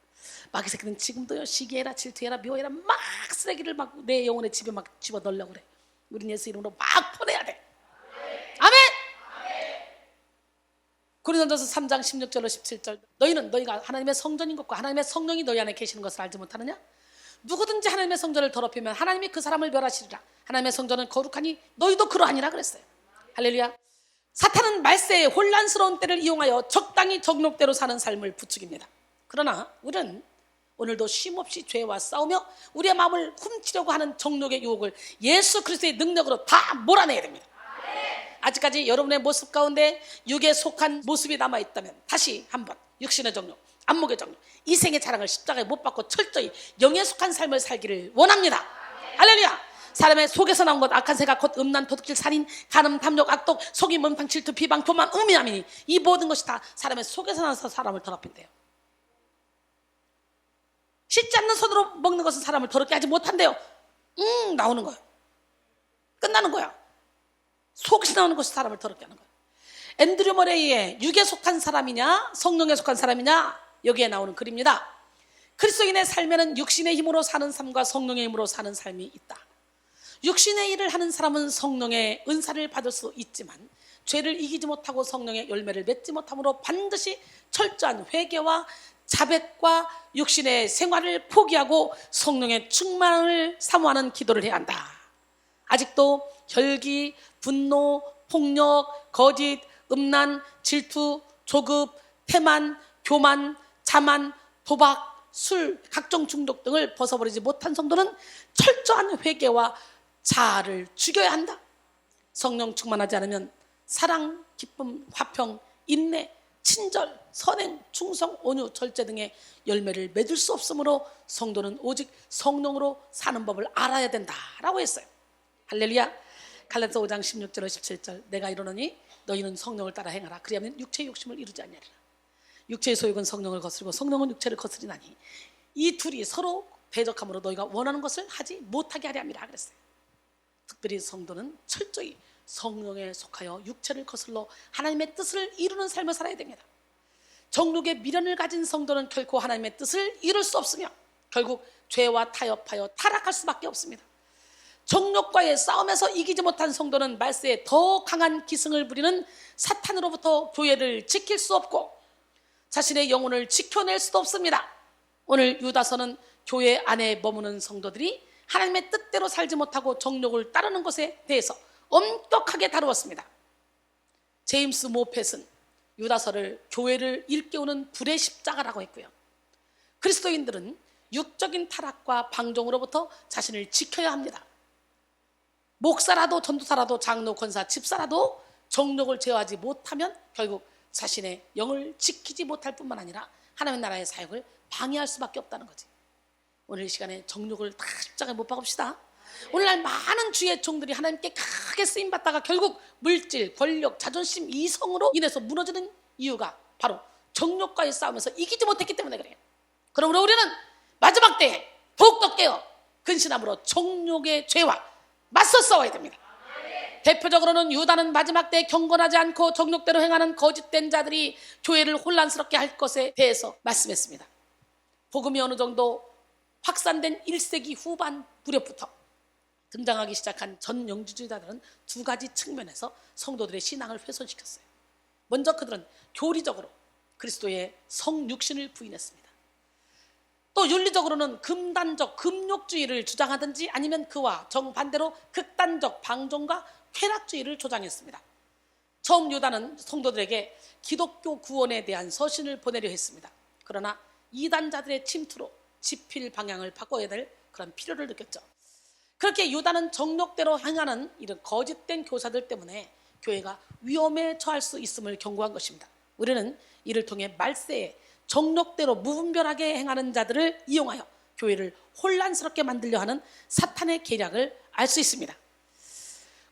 마귀 새끼는 지금도요, 시기해라, 질투해라, 미워해라 막 쓰레기를 막 내 영혼의 집에 막 집어넣으려고 그래. 우린 예수 이름으로 막 보내야 돼. 아멘! 고린도전서 3장 16절로 17절, 너희가 하나님의 성전인 것과 하나님의 성령이 너희 안에 계시는 것을 알지 못하느냐? 누구든지 하나님의 성전을 더럽히면 하나님이 그 사람을 멸하시리라. 하나님의 성전은 거룩하니 너희도 그러하니라 그랬어요. 할렐루야. 사탄은 말세의 혼란스러운 때를 이용하여 적당히 정욕대로 사는 삶을 부추깁니다. 그러나 우리는 오늘도 쉼없이 죄와 싸우며 우리의 마음을 훔치려고 하는 정욕의 유혹을 예수 그리스도의 능력으로 다 몰아내야 됩니다. 아직까지 여러분의 모습 가운데 육에 속한 모습이 남아있다면 다시 한번 육신의 정욕, 안목의 정욕, 이생의 자랑을 십자가에 못 박고 철저히 영에 속한 삶을 살기를 원합니다. 할렐루야. 사람의 속에서 나온 것 악한 생각 곧 음란, 도둑질, 살인, 간음, 탐욕, 악독, 속임, 문팡, 질투, 비방, 교만, 음미함이니 이 모든 것이 다 사람의 속에서 나서 사람을 더럽힌대요. 씻지 않는 손으로 먹는 것은 사람을 더럽게 하지 못한대요. 나오는 거예요. 끝나는 거야. 속에서 나오는 것이 사람을 더럽게 하는 거예요. 앤드류 머레이의 육에 속한 사람이냐 성령에 속한 사람이냐, 여기에 나오는 글입니다. 그리스도인의 삶에는 육신의 힘으로 사는 삶과 성령의 힘으로 사는 삶이 있다. 육신의 일을 하는 사람은 성령의 은사를 받을 수 있지만 죄를 이기지 못하고 성령의 열매를 맺지 못함으로 반드시 철저한 회개와 자백과 육신의 생활을 포기하고 성령의 충만을 사모하는 기도를 해야 한다. 아직도 혈기, 분노, 폭력, 거짓, 음란, 질투, 조급, 태만, 교만, 자만, 도박, 술, 각종 중독 등을 벗어버리지 못한 성도는 철저한 회개와 자아를 죽여야 한다. 성령 충만하지 않으면 사랑, 기쁨, 화평, 인내, 친절, 선행, 충성, 온유, 절제 등의 열매를 맺을 수 없으므로 성도는 오직 성령으로 사는 법을 알아야 된다라고 했어요. 할렐루야. 갈라디아서 5장 16절 17절, 내가 이르노니 너희는 성령을 따라 행하라. 그리하면 육체의 욕심을 이루지 아니하리라. 육체의 소욕은 성령을 거스르고 성령은 육체를 거스리나니 이 둘이 서로 대적함으로 너희가 원하는 것을 하지 못하게 하려 함이라 그랬어요. 특별히 성도는 철저히 성령에 속하여 육체를 거슬러 하나님의 뜻을 이루는 삶을 살아야 됩니다. 정욕의 미련을 가진 성도는 결코 하나님의 뜻을 이룰 수 없으며 결국 죄와 타협하여 타락할 수밖에 없습니다. 정욕과의 싸움에서 이기지 못한 성도는 말세에 더 강한 기승을 부리는 사탄으로부터 교회를 지킬 수 없고 자신의 영혼을 지켜낼 수도 없습니다. 오늘 유다서는 교회 안에 머무는 성도들이 하나님의 뜻대로 살지 못하고 정욕을 따르는 것에 대해서 엄격하게 다루었습니다. 제임스 모펫은 유다서를 교회를 일깨우는 불의 십자가라고 했고요. 그리스도인들은 육적인 타락과 방종으로부터 자신을 지켜야 합니다. 목사라도 전도사라도 장로, 권사, 집사라도 정욕을 제어하지 못하면 결국 자신의 영을 지키지 못할 뿐만 아니라 하나님의 나라의 사역을 방해할 수밖에 없다는 거지. 오늘 이 시간에 정욕을 다 십자가에 못 박읍시다. 오늘날 많은 주의 종들이 하나님께 크게 쓰임받다가 결국 물질, 권력, 자존심, 이성으로 인해서 무너지는 이유가 바로 정욕과의 싸움에서 이기지 못했기 때문에 그래요. 그러므로 우리는 마지막 때에 더욱더 깨어 근신함으로 정욕의 죄와 맞서 싸워야 됩니다. 대표적으로는 유다는 마지막 때에 경건하지 않고 정욕대로 행하는 거짓된 자들이 교회를 혼란스럽게 할 것에 대해서 말씀했습니다. 복음이 어느 정도 확산된 1세기 후반 무렵부터 등장하기 시작한 전 영지주의자들은 두 가지 측면에서 성도들의 신앙을 훼손시켰어요. 먼저 그들은 교리적으로 그리스도의 성육신을 부인했습니다. 또 윤리적으로는 금단적 금욕주의를 주장하든지 아니면 그와 정반대로 극단적 방종과 쾌락주의를 조장했습니다. 처음 유다는 성도들에게 기독교 구원에 대한 서신을 보내려 했습니다. 그러나 이단자들의 침투로 지필 방향을 바꿔야 될 그런 필요를 느꼈죠. 그렇게 유다는 정욕대로 행하는 이런 거짓된 교사들 때문에 교회가 위험에 처할 수 있음을 경고한 것입니다. 우리는 이를 통해 말세에 정욕대로 무분별하게 행하는 자들을 이용하여 교회를 혼란스럽게 만들려 하는 사탄의 계략을 알 수 있습니다.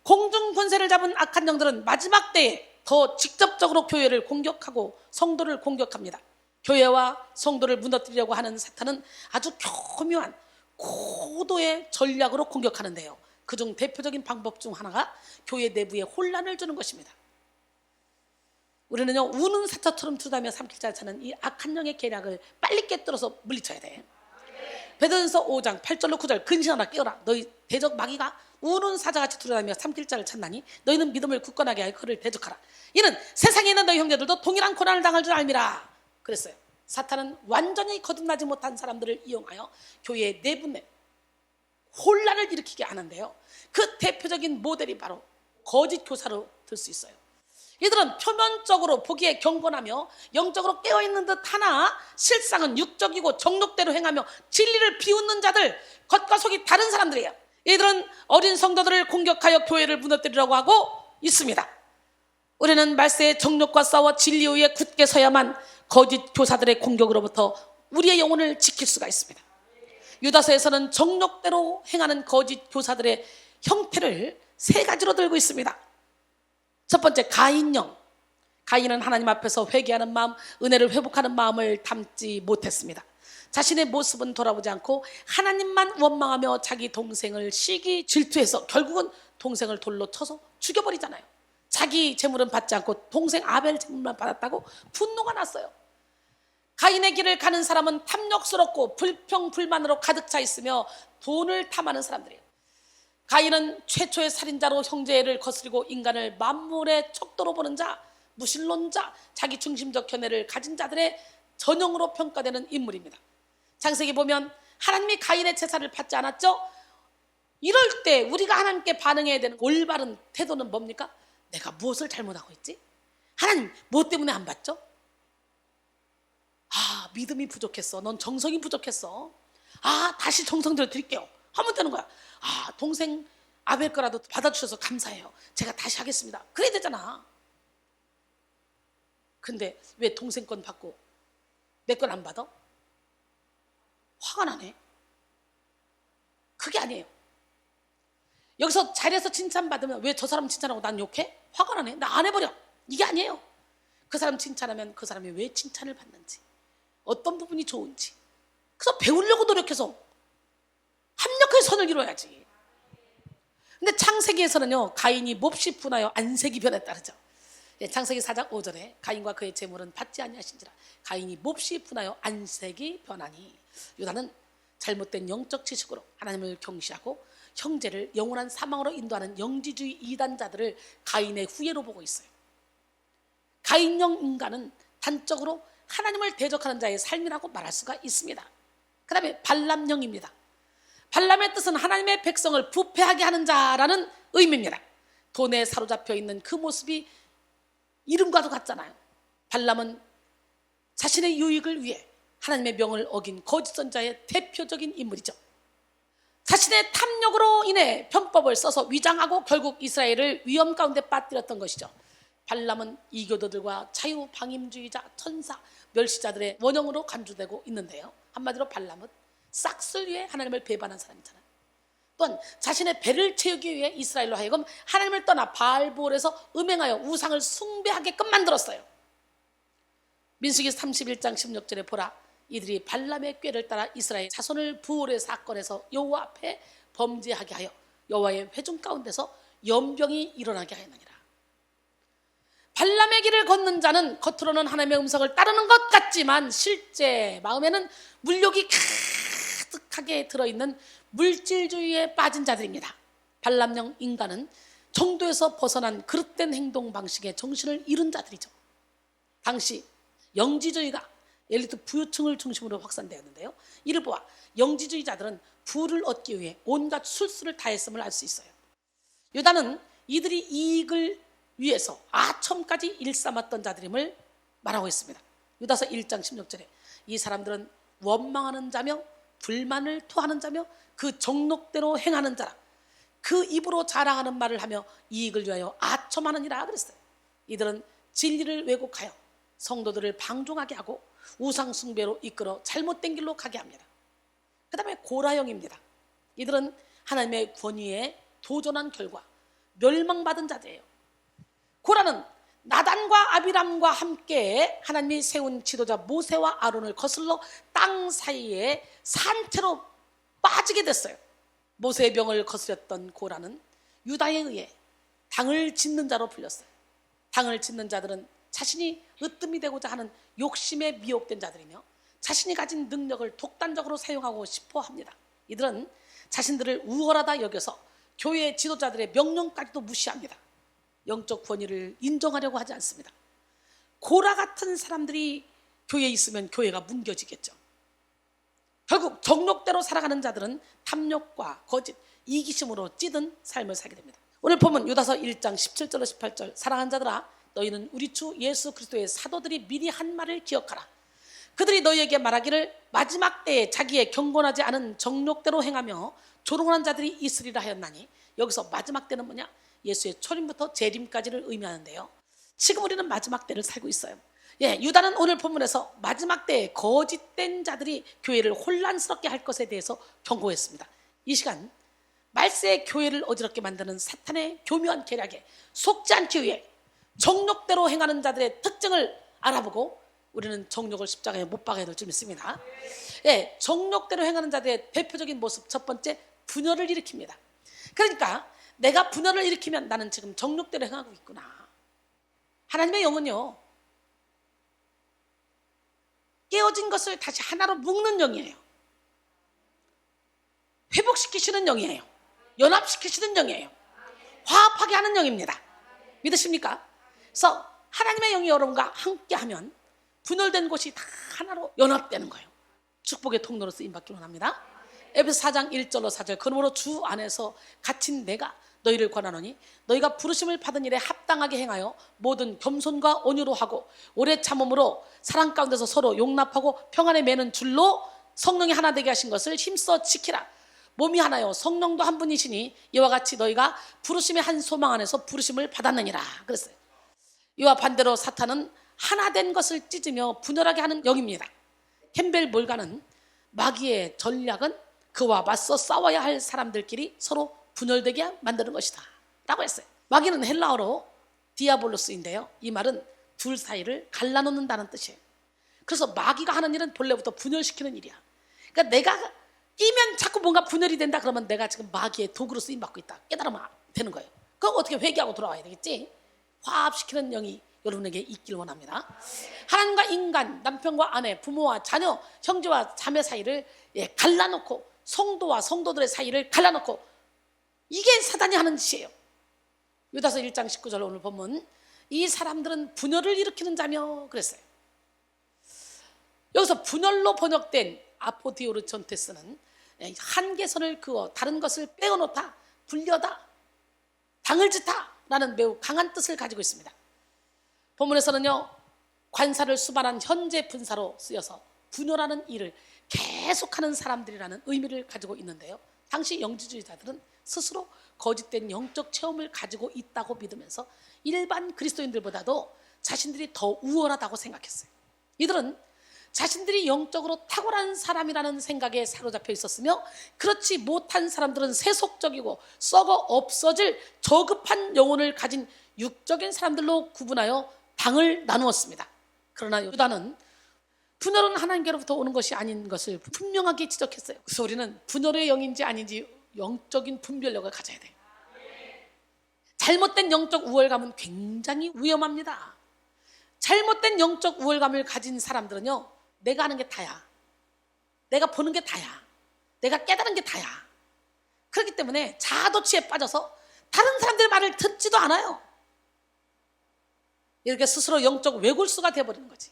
공중 권세를 잡은 악한 영들은 마지막 때에 더 직접적으로 교회를 공격하고 성도를 공격합니다. 교회와 성도를 무너뜨리려고 하는 사탄은 아주 교묘한 고도의 전략으로 공격하는데요. 그중 대표적인 방법 중 하나가 교회 내부에 혼란을 주는 것입니다. 우리는요, 우는 사자처럼 두다며 삼킬 자 차는 이 악한 영의 계략을 빨리 깨뜨려서 물리쳐야 돼. 베드로전서 5장 8절로 9절 근신하라 깨어라. 너희 대적 마귀가 우는 사자같이 두려다며 삼킬 자를 찾나니 너희는 믿음을 굳건하게 하여 그를 대적하라. 이는 세상에 있는 너희 형제들도 동일한 고난을 당할 줄 알미라. 그랬어요. 사탄은 완전히 거듭나지 못한 사람들을 이용하여 교회의 내분에 혼란을 일으키게 하는데요. 그 대표적인 모델이 바로 거짓 교사로 들 수 있어요. 이들은 표면적으로 보기에 경건하며 영적으로 깨어있는 듯 하나 실상은 육적이고 정욕대로 행하며 진리를 비웃는 자들, 겉과 속이 다른 사람들이에요. 이들은 어린 성도들을 공격하여 교회를 무너뜨리려고 하고 있습니다. 우리는 말세의 정욕과 싸워 진리 위에 굳게 서야만 거짓 교사들의 공격으로부터 우리의 영혼을 지킬 수가 있습니다. 유다서에서는 정욕대로 행하는 거짓 교사들의 형태를 세 가지로 들고 있습니다. 첫 번째, 가인형. 가인은 하나님 앞에서 회개하는 마음, 은혜를 회복하는 마음을 담지 못했습니다. 자신의 모습은 돌아보지 않고 하나님만 원망하며 자기 동생을 시기 질투해서 결국은 동생을 돌로 쳐서 죽여버리잖아요. 자기 재물은 받지 않고 동생 아벨 재물만 받았다고 분노가 났어요. 가인의 길을 가는 사람은 탐욕스럽고 불평불만으로 가득 차 있으며 돈을 탐하는 사람들이에요. 가인은 최초의 살인자로 형제를 거스리고 인간을 만물의 척도로 보는 자, 무신론자, 자기중심적 견해를 가진 자들의 전형으로 평가되는 인물입니다. 창세기 보면 하나님이 가인의 제사를 받지 않았죠? 이럴 때 우리가 하나님께 반응해야 되는 올바른 태도는 뭡니까? 내가 무엇을 잘못하고 있지? 하나님, 뭐 때문에 안 받죠? 아, 믿음이 부족했어. 넌 정성이 부족했어. 아, 다시 정성 들여 드릴게요. 하면 되는 거야. 아, 동생 아벨 거라도 받아주셔서 감사해요. 제가 다시 하겠습니다. 그래야 되잖아. 근데 왜 동생 건 받고 내 건 안 받아? 화가 나네. 그게 아니에요. 여기서 자리에서 칭찬받으면 왜 저 사람 칭찬하고 난 욕해? 화가 나네. 나 안 해버려. 이게 아니에요. 그 사람 칭찬하면 그 사람이 왜 칭찬을 받는지, 어떤 부분이 좋은지, 그래서 배우려고 노력해서 합력의 선을 이루어야지. 근데 창세기에서는요, 가인이 몹시 분하여 안색이 변했다 그러죠. 창세기 4장 5절에 가인과 그의 재물은 받지 아니하신지라. 가인이 몹시 분하여 안색이 변하니. 유다는 잘못된 영적 지식으로 하나님을 경시하고 형제를 영원한 사망으로 인도하는 영지주의 이단자들을 가인의 후예로 보고 있어요. 가인형 인간은 단적으로 하나님을 대적하는 자의 삶이라고 말할 수가 있습니다. 그 다음에 발람형입니다. 발람의 뜻은 하나님의 백성을 부패하게 하는 자라는 의미입니다. 돈에 사로잡혀 있는 그 모습이 이름과도 같잖아요. 발람은 자신의 유익을 위해 하나님의 명을 어긴 거짓 선자의 대표적인 인물이죠. 자신의 탐욕으로 인해 편법을 써서 위장하고 결국 이스라엘을 위험 가운데 빠뜨렸던 것이죠. 발람은 이교도들과 자유방임주의자, 천사, 멸시자들의 원형으로 간주되고 있는데요. 한마디로 발람은 싹쓸 위해 하나님을 배반한 사람이잖아요. 또한 자신의 배를 채우기 위해 이스라엘로 하여금 하나님을 떠나 바알보올에서 음행하여 우상을 숭배하게끔 만들었어요. 민수기 31장 16절에 보라, 이들이 발람의 꾀를 따라 이스라엘 자손을 부올의 사건에서 여호와 앞에 범죄하게 하여 여호와의 회중 가운데서 연병이 일어나게 하였느니라. 발람의 길을 걷는 자는 겉으로는 하나님의 음성을 따르는 것 같지만 실제 마음에는 물욕이 가득하게 들어있는 물질주의에 빠진 자들입니다. 발람형 인간은 정도에서 벗어난 그릇된 행동 방식에 정신을 잃은 자들이죠. 당시 영지주의가 엘리트 부유층을 중심으로 확산되었는데요. 이를 보아 영지주의자들은 부를 얻기 위해 온갖 술수를 다했음을 알 수 있어요. 유다는 이들이 이익을 위해서 아첨까지 일삼았던 자들임을 말하고 있습니다. 유다서 1장 16절에 이 사람들은 원망하는 자며 불만을 토하는 자며 그 정욕대로 행하는 자라, 그 입으로 자랑하는 말을 하며 이익을 위하여 아첨하느니라 그랬어요. 이들은 진리를 왜곡하여 성도들을 방종하게 하고 우상 숭배로 이끌어 잘못된 길로 가게 합니다. 그 다음에 고라형입니다. 이들은 하나님의 권위에 도전한 결과 멸망받은 자들이에요. 고라는 나단과 아비람과 함께 하나님이 세운 지도자 모세와 아론을 거슬러 땅 사이에 산채로 빠지게 됐어요. 모세의 병을 거스렸던 고라는 유다에 의해 당을 짓는 자로 불렸어요. 당을 짓는 자들은 자신이 으뜸이 되고자 하는 욕심에 미혹된 자들이며 자신이 가진 능력을 독단적으로 사용하고 싶어 합니다. 이들은 자신들을 우월하다 여겨서 교회의 지도자들의 명령까지도 무시합니다. 영적 권위를 인정하려고 하지 않습니다. 고라 같은 사람들이 교회에 있으면 교회가 뭉개지겠죠. 결국 정욕대로 살아가는 자들은 탐욕과 거짓, 이기심으로 찌든 삶을 살게 됩니다. 오늘 보면 유다서 1장 17절로 18절, 사랑하는 자들아 너희는 우리 주 예수 그리스도의 사도들이 미리 한 말을 기억하라. 그들이 너희에게 말하기를 마지막 때에 자기의 경건하지 않은 정욕대로 행하며 조롱하는 자들이 있으리라 하였나니, 여기서 마지막 때는 뭐냐? 예수의 초림부터 재림까지를 의미하는데요. 지금 우리는 마지막 때를 살고 있어요. 유다는 오늘 본문에서 마지막 때에 거짓된 자들이 교회를 혼란스럽게 할 것에 대해서 경고했습니다. 이 시간 말세의 교회를 어지럽게 만드는 사탄의 교묘한 계략에 속지 않기 위해 정욕대로 행하는 자들의 특징을 알아보고 우리는 정욕을 십자가에 못 박아야 될 줄 믿습니다. 정욕대로 행하는 자들의 대표적인 모습, 첫 번째, 분열을 일으킵니다. 그러니까 내가 분열을 일으키면 나는 지금 정욕대로 행하고 있구나. 하나님의 영은요, 깨어진 것을 다시 하나로 묶는 영이에요. 회복시키시는 영이에요. 연합시키시는 영이에요. 화합하게 하는 영입니다. 믿으십니까? 그래서 하나님의 영이 여러분과 함께하면 분열된 곳이 다 하나로 연합되는 거예요. 축복의 통로로 쓰임받기 원합니다. 에베소 4장 1절로 4절, 그러므로 주 안에서 갇힌 내가 너희를 권하노니 너희가 부르심을 받은 일에 합당하게 행하여 모든 겸손과 온유로 하고 오래 참음으로 사랑 가운데서 서로 용납하고 평안에 매는 줄로 성령이 하나 되게 하신 것을 힘써 지키라. 몸이 하나요 성령도 한 분이시니 이와 같이 너희가 부르심의 한 소망 안에서 부르심을 받았느니라 그랬어요. 이와 반대로 사탄은 하나 된 것을 찢으며 분열하게 하는 영입니다. 캠벨 몰가는 마귀의 전략은 그와 맞서 싸워야 할 사람들끼리 서로 분열되게 만드는 것이다 라고 했어요. 마귀는 헬라어로 디아볼로스인데요, 이 말은 둘 사이를 갈라놓는다는 뜻이에요. 그래서 마귀가 하는 일은 본래부터 분열시키는 일이야. 그러니까 내가 끼면 자꾸 뭔가 분열이 된다 그러면 내가 지금 마귀의 도구로 쓰임받고 있다 깨달으면 되는 거예요. 그럼 어떻게 회개하고 돌아와야 되겠지? 화합시키는 영이 여러분에게 있길 원합니다. 하나님과 인간, 남편과 아내, 부모와 자녀, 형제와 자매 사이를 갈라놓고 성도와 성도들의 사이를 갈라놓고, 이게 사단이 하는 짓이에요. 유다서 1장 19절 오늘 보면 이 사람들은 분열을 일으키는 자며 그랬어요. 여기서 분열로 번역된 아포디오르촌테스는 한계선을 그어 다른 것을 빼어놓다, 불려다, 당을 짓다 라는 매우 강한 뜻을 가지고 있습니다. 본문에서는요, 관사를 수반한 현재 분사로 쓰여서 분열하는 일을 계속하는 사람들이라는 의미를 가지고 있는데요, 당시 영지주의자들은 스스로 거짓된 영적 체험을 가지고 있다고 믿으면서 일반 그리스도인들보다도 자신들이 더 우월하다고 생각했어요. 이들은 자신들이 영적으로 탁월한 사람이라는 생각에 사로잡혀 있었으며, 그렇지 못한 사람들은 세속적이고 썩어 없어질 저급한 영혼을 가진 육적인 사람들로 구분하여 당을 나누었습니다. 그러나 유다는 분열은 하나님께로부터 오는 것이 아닌 것을 분명하게 지적했어요. 그래서 우리는 분열의 영인지 아닌지 영적인 분별력을 가져야 돼요. 잘못된 영적 우월감은 굉장히 위험합니다. 잘못된 영적 우월감을 가진 사람들은요, 내가 아는 게 다야, 내가 보는 게 다야, 내가 깨달은 게 다야. 그렇기 때문에 자아도취에 빠져서 다른 사람들의 말을 듣지도 않아요. 이렇게 스스로 영적 외골수가 되어버리는 거지.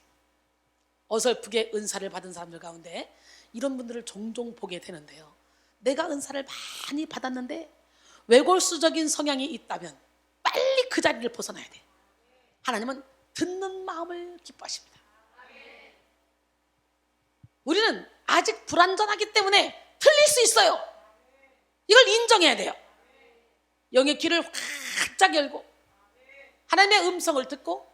어설프게 은사를 받은 사람들 가운데 이런 분들을 종종 보게 되는데요, 내가 은사를 많이 받았는데 외골수적인 성향이 있다면 빨리 그 자리를 벗어나야 돼. 하나님은 듣는 마음을 기뻐하십니다. 우리는 아직 불완전하기 때문에 틀릴 수 있어요. 이걸 인정해야 돼요. 영의 귀를 활짝 열고 하나님의 음성을 듣고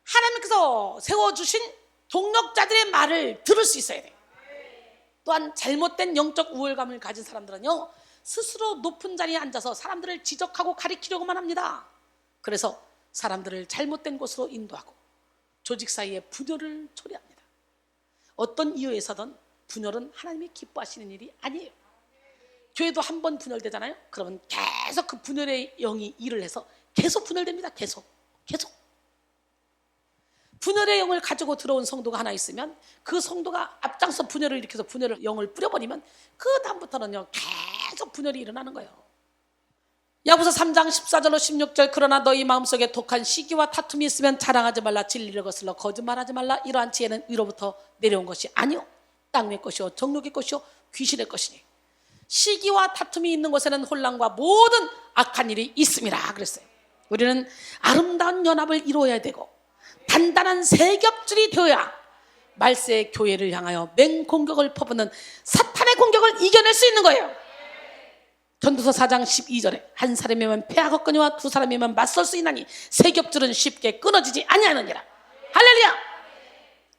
하나님께서 세워주신 동력자들의 말을 들을 수 있어야 돼요. 또한 잘못된 영적 우월감을 가진 사람들은요, 스스로 높은 자리에 앉아서 사람들을 지적하고 가리키려고만 합니다. 그래서 사람들을 잘못된 곳으로 인도하고 조직 사이에 분열을 초래합니다. 어떤 이유에서든 분열은 하나님이 기뻐하시는 일이 아니에요. 교회도 한 번 분열되잖아요. 그러면 계속 그 분열의 영이 일을 해서 계속 분열됩니다. 계속. 분열의 영을 가지고 들어온 성도가 하나 있으면 그 성도가 앞장서 분열을 일으켜서 분열의 영을 뿌려버리면 그 다음부터는요, 계속 분열이 일어나는 거예요. 야고보서 3장 14절로 16절, 그러나 너희 마음속에 독한 시기와 다툼이 있으면 자랑하지 말라. 진리를 거슬러 거짓말하지 말라. 이러한 지혜는 위로부터 내려온 것이 아니요 땅의 것이요 정욕의 것이요 귀신의 것이니 시기와 다툼이 있는 곳에는 혼란과 모든 악한 일이 있습니다. 그랬어요. 우리는 아름다운 연합을 이루어야 되고 단단한 세겹줄이 되어야 말세의 교회를 향하여 맹공격을 퍼붓는 사탄의 공격을 이겨낼 수 있는 거예요. 전도서 4장 12절에 한 사람이면 패하겠거니와 두 사람이면 맞설 수 있나니 세겹줄은 쉽게 끊어지지 아니하느니라. 할렐루야.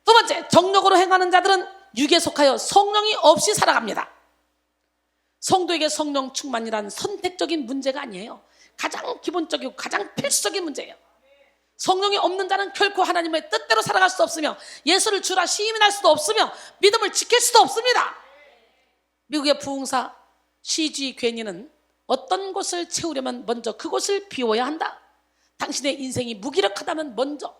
두 번째, 정욕으로 행하는 자들은 육에 속하여 성령이 없이 살아갑니다. 성도에게 성령 충만이란 선택적인 문제가 아니에요. 가장 기본적이고 가장 필수적인 문제예요. 성령이 없는 자는 결코 하나님의 뜻대로 살아갈 수 없으며 예수를 주라 시인할 수도 없으며 믿음을 지킬 수도 없습니다. 미국의 부흥사 C.G. 괜니는 어떤 곳을 채우려면 먼저 그곳을 비워야 한다. 당신의 인생이 무기력하다면 먼저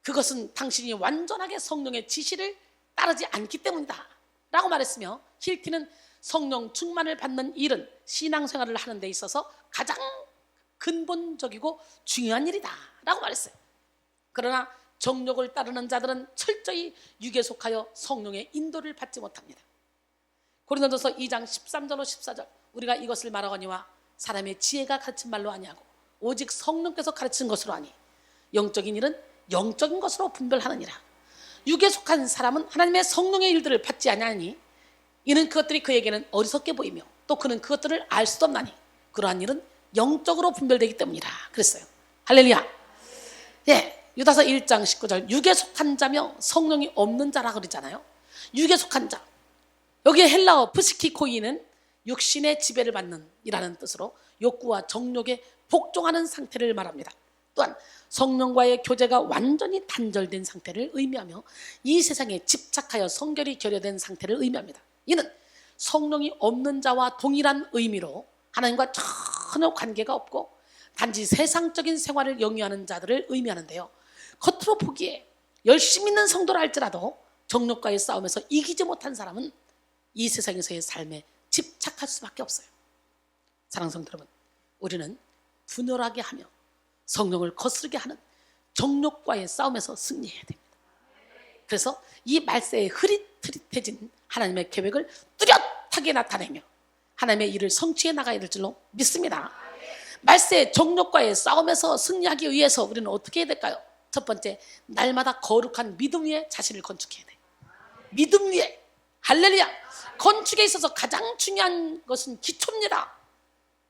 그것은 당신이 완전하게 성령의 지시를 따르지 않기 때문이다 라고 말했으며, 힐티는 성령 충만을 받는 일은 신앙생활을 하는 데 있어서 가장 근본적이고 중요한 일이다 라고 말했어요. 그러나 정욕을 따르는 자들은 철저히 육에 속하여 성령의 인도를 받지 못합니다. 고린도전서 2장 13절로 14절, 우리가 이것을 말하거니와 사람의 지혜가 가르친 말로 아니하고 오직 성령께서 가르친 것으로 하니 영적인 일은 영적인 것으로 분별하느니라. 육에 속한 사람은 하나님의 성령의 일들을 받지 아니하니 이는 그것들이 그에게는 어리석게 보이며 또 그는 그것들을 알 수도 없나니 그러한 일은 영적으로 분별되기 때문이라 그랬어요. 할렐루야. 예, 유다서 1장 19절, 육에 속한 자며 성령이 없는 자라 그러잖아요. 육에 속한 자, 여기에 헬라어 프시키코이는 육신의 지배를 받는 이라는 뜻으로 욕구와 정욕에 복종하는 상태를 말합니다. 또한 성령과의 교제가 완전히 단절된 상태를 의미하며 이 세상에 집착하여 성결이 결여된 상태를 의미합니다. 이는 성령이 없는 자와 동일한 의미로 하나님과 전혀 관계가 없고 단지 세상적인 생활을 영위하는 자들을 의미하는데요, 겉으로 보기에 열심히 있는 성도라 할지라도 정욕과의 싸움에서 이기지 못한 사람은 이 세상에서의 삶에 집착할 수밖에 없어요. 사랑하는 성도 여러분, 우리는 분열하게 하며 성령을 거스르게 하는 정욕과의 싸움에서 승리해야 됩니다. 그래서 이 말세에 흐릿흐릿해진 하나님의 계획을 뚜렷하게 나타내며 하나님의 일을 성취해 나가야 될 줄로 믿습니다. 말세의 정욕과의 싸움에서 승리하기 위해서 우리는 어떻게 해야 될까요? 첫 번째, 날마다 거룩한 믿음 위에 자신을 건축해야 돼요. 믿음 위에. 할렐루야. 건축에 있어서 가장 중요한 것은 기초입니다.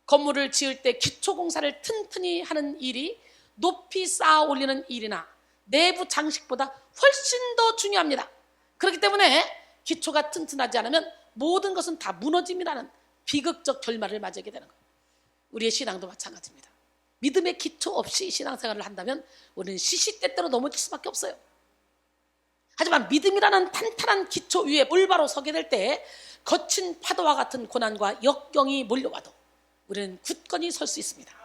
건물을 지을 때 기초 공사를 튼튼히 하는 일이 높이 쌓아 올리는 일이나 내부 장식보다 훨씬 더 중요합니다. 그렇기 때문에 기초가 튼튼하지 않으면 모든 것은 다 무너짐이라는 비극적 결말을 맞이하게 되는 거예요. 우리의 신앙도 마찬가지입니다. 믿음의 기초 없이 신앙생활을 한다면 우리는 시시때때로 넘어질 수밖에 없어요. 하지만 믿음이라는 탄탄한 기초 위에 올바로 서게 될 때 거친 파도와 같은 고난과 역경이 몰려와도 우리는 굳건히 설 수 있습니다.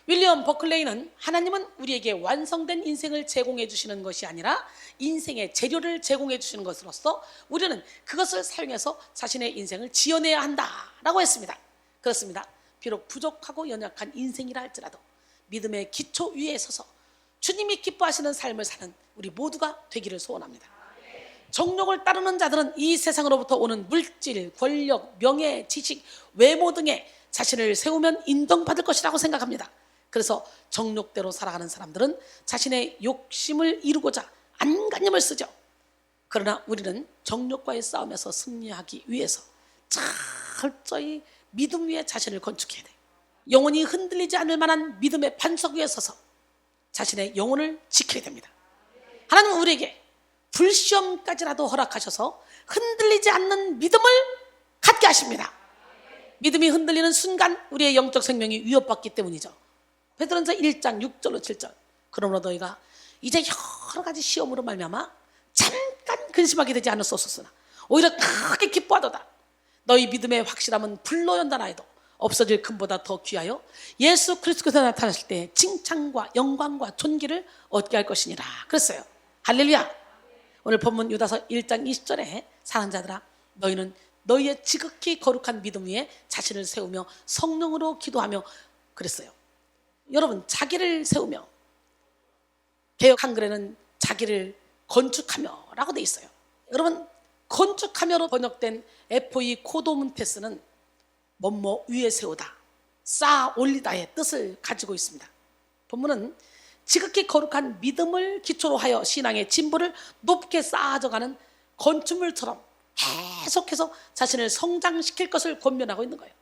윌리엄 버클레이는 하나님은 우리에게 완성된 인생을 제공해 주시는 것이 아니라 인생의 재료를 제공해 주시는 것으로서 우리는 그것을 사용해서 자신의 인생을 지어내야 한다라고 했습니다. 그렇습니다. 비록 부족하고 연약한 인생이라 할지라도 믿음의 기초 위에 서서 주님이 기뻐하시는 삶을 사는 우리 모두가 되기를 소원합니다. 정욕을 따르는 자들은 이 세상으로부터 오는 물질, 권력, 명예, 지식, 외모 등에 자신을 세우면 인정받을 것이라고 생각합니다. 그래서 정욕대로 살아가는 사람들은 자신의 욕심을 이루고자 안간힘을 쓰죠. 그러나 우리는 정욕과의 싸움에서 승리하기 위해서 철저히 믿음 위에 자신을 건축해야 돼요. 영혼이 흔들리지 않을 만한 믿음의 반석 위에 서서 자신의 영혼을 지켜야 됩니다. 하나님은 우리에게 불시험까지라도 허락하셔서 흔들리지 않는 믿음을 갖게 하십니다. 믿음이 흔들리는 순간 우리의 영적 생명이 위협받기 때문이죠. 베드로전서 1장 6절로 7절. 그러므로 너희가 이제 여러 가지 시험으로 말미암아 잠깐 근심하게 되지 않을 수 없었으나 오히려 크게 기뻐하도다. 너희 믿음의 확실함은 불로 연단하여도 없어질 금보다 더 귀하여 예수 그리스도께서 나타나실 때 칭찬과 영광과 존귀를 얻게 할 것이니라 그랬어요. 할렐루야. 오늘 본문 유다서 1장 20절에 사랑하는 자들아 너희는 너희의 지극히 거룩한 믿음 위에 자신을 세우며 성령으로 기도하며 그랬어요. 여러분 자기를 세우며, 개역 한글에는 자기를 건축하며 라고 돼 있어요. 여러분 건축하며로 번역된 FE 코도문테스는 뭐뭐 위에 세우다, 쌓아 올리다의 뜻을 가지고 있습니다. 본문은 지극히 거룩한 믿음을 기초로 하여 신앙의 진보를 높게 쌓아져가는 건축물처럼 계속해서 자신을 성장시킬 것을 권면하고 있는 거예요.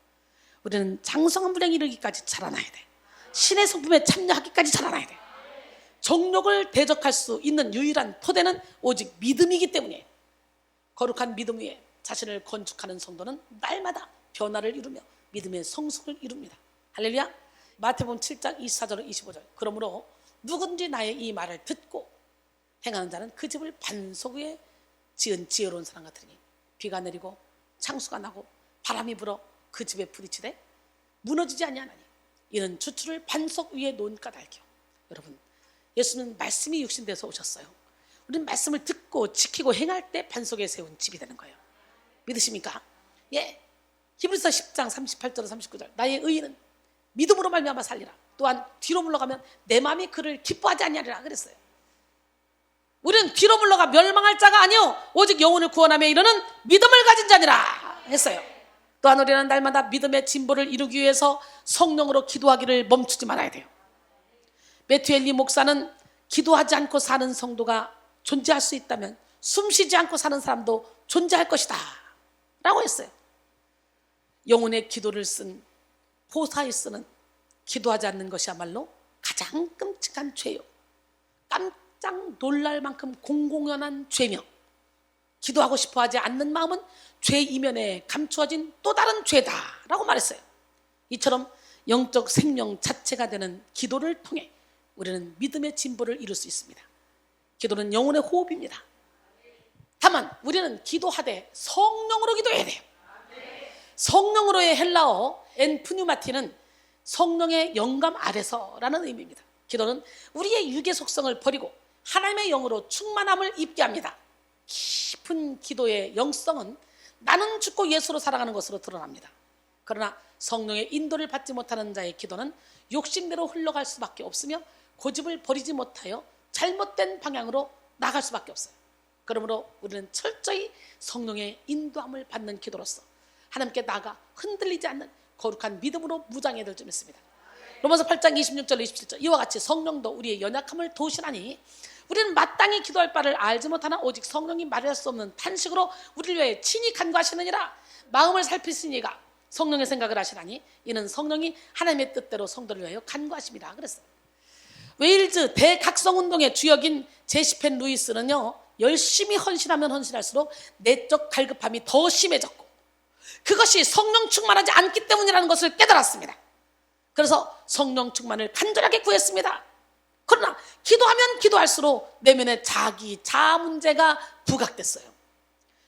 우리는 장성한 분량에 이르기까지 자라나야 돼. 신의 성품에 참여하기까지 자라나야 돼. 정욕을 대적할 수 있는 유일한 토대는 오직 믿음이기 때문에 거룩한 믿음 위에 자신을 건축하는 성도는 날마다 변화를 이루며 믿음의 성숙을 이룹니다. 할렐루야. 마태복음 7장 24절 25절. 그러므로 누구든지 나의 이 말을 듣고 행하는 자는 그 집을 반석 위에 지은 지혜로운 사람 같으니 비가 내리고 창수가 나고 바람이 불어 그 집에 부딪히되 무너지지 아니하나니 이는 주추를 반석 위에 놓은 까닭이요. 여러분 예수는 말씀이 육신돼서 오셨어요. 우리는 말씀을 듣고 지키고 행할 때 반석에 세운 집이 되는 거예요. 믿으십니까? 예. 히브리서 10장 38절 39절. 나의 의인은 믿음으로 말미암아 살리라. 또한 뒤로 물러가면 내 마음이 그를 기뻐하지 아니하리라 그랬어요. 우리는 뒤로 물러가 멸망할 자가 아니요 오직 영혼을 구원하며 이르는 믿음을 가진 자니라 했어요. 또한 우리는 날마다 믿음의 진보를 이루기 위해서 성령으로 기도하기를 멈추지 말아야 돼요. 매튜 엘리 목사는 기도하지 않고 사는 성도가 존재할 수 있다면 숨쉬지 않고 사는 사람도 존재할 것이다 라고 했어요. 영혼의 기도를 쓴 보사에 쓰는 기도하지 않는 것이야말로 가장 끔찍한 죄요. 깜짝 놀랄 만큼 공공연한 죄며 기도하고 싶어 하지 않는 마음은 죄 이면에 감추어진 또 다른 죄다라고 말했어요. 이처럼 영적 생명 자체가 되는 기도를 통해 우리는 믿음의 진보를 이룰 수 있습니다. 기도는 영혼의 호흡입니다. 다만 우리는 기도하되 성령으로 기도해야 돼요. 성령으로의 헬라어 엔프뉴마티는 성령의 영감 아래서라는 의미입니다. 기도는 우리의 육의 속성을 버리고 하나님의 영으로 충만함을 입게 합니다. 깊은 기도의 영성은 나는 죽고 예수로 살아가는 것으로 드러납니다. 그러나 성령의 인도를 받지 못하는 자의 기도는 욕심대로 흘러갈 수밖에 없으며 고집을 버리지 못하여 잘못된 방향으로 나갈 수밖에 없어요. 그러므로 우리는 철저히 성령의 인도함을 받는 기도로서 하나님께 나아가 흔들리지 않는 거룩한 믿음으로 무장해야 될 점 있습니다. 로마서 8장 26절 27절. 이와 같이 성령도 우리의 연약함을 도우시나니 우리는 마땅히 기도할 바를 알지 못하나 오직 성령이 말할 수 없는 탄식으로 우리를 위해 친히 간구하시느니라. 마음을 살피시니가 성령의 생각을 하시나니 이는 성령이 하나님의 뜻대로 성도를 위하여 간구하심이라 그랬어요. 웨일즈 대각성운동의 주역인 제시펜 루이스는요, 열심히 헌신하면 헌신할수록 내적 갈급함이 더 심해졌고, 그것이 성령 충만하지 않기 때문이라는 것을 깨달았습니다. 그래서 성령 충만을 간절하게 구했습니다. 그러나 기도하면 기도할수록 내면의 자기, 자아 문제가 부각됐어요.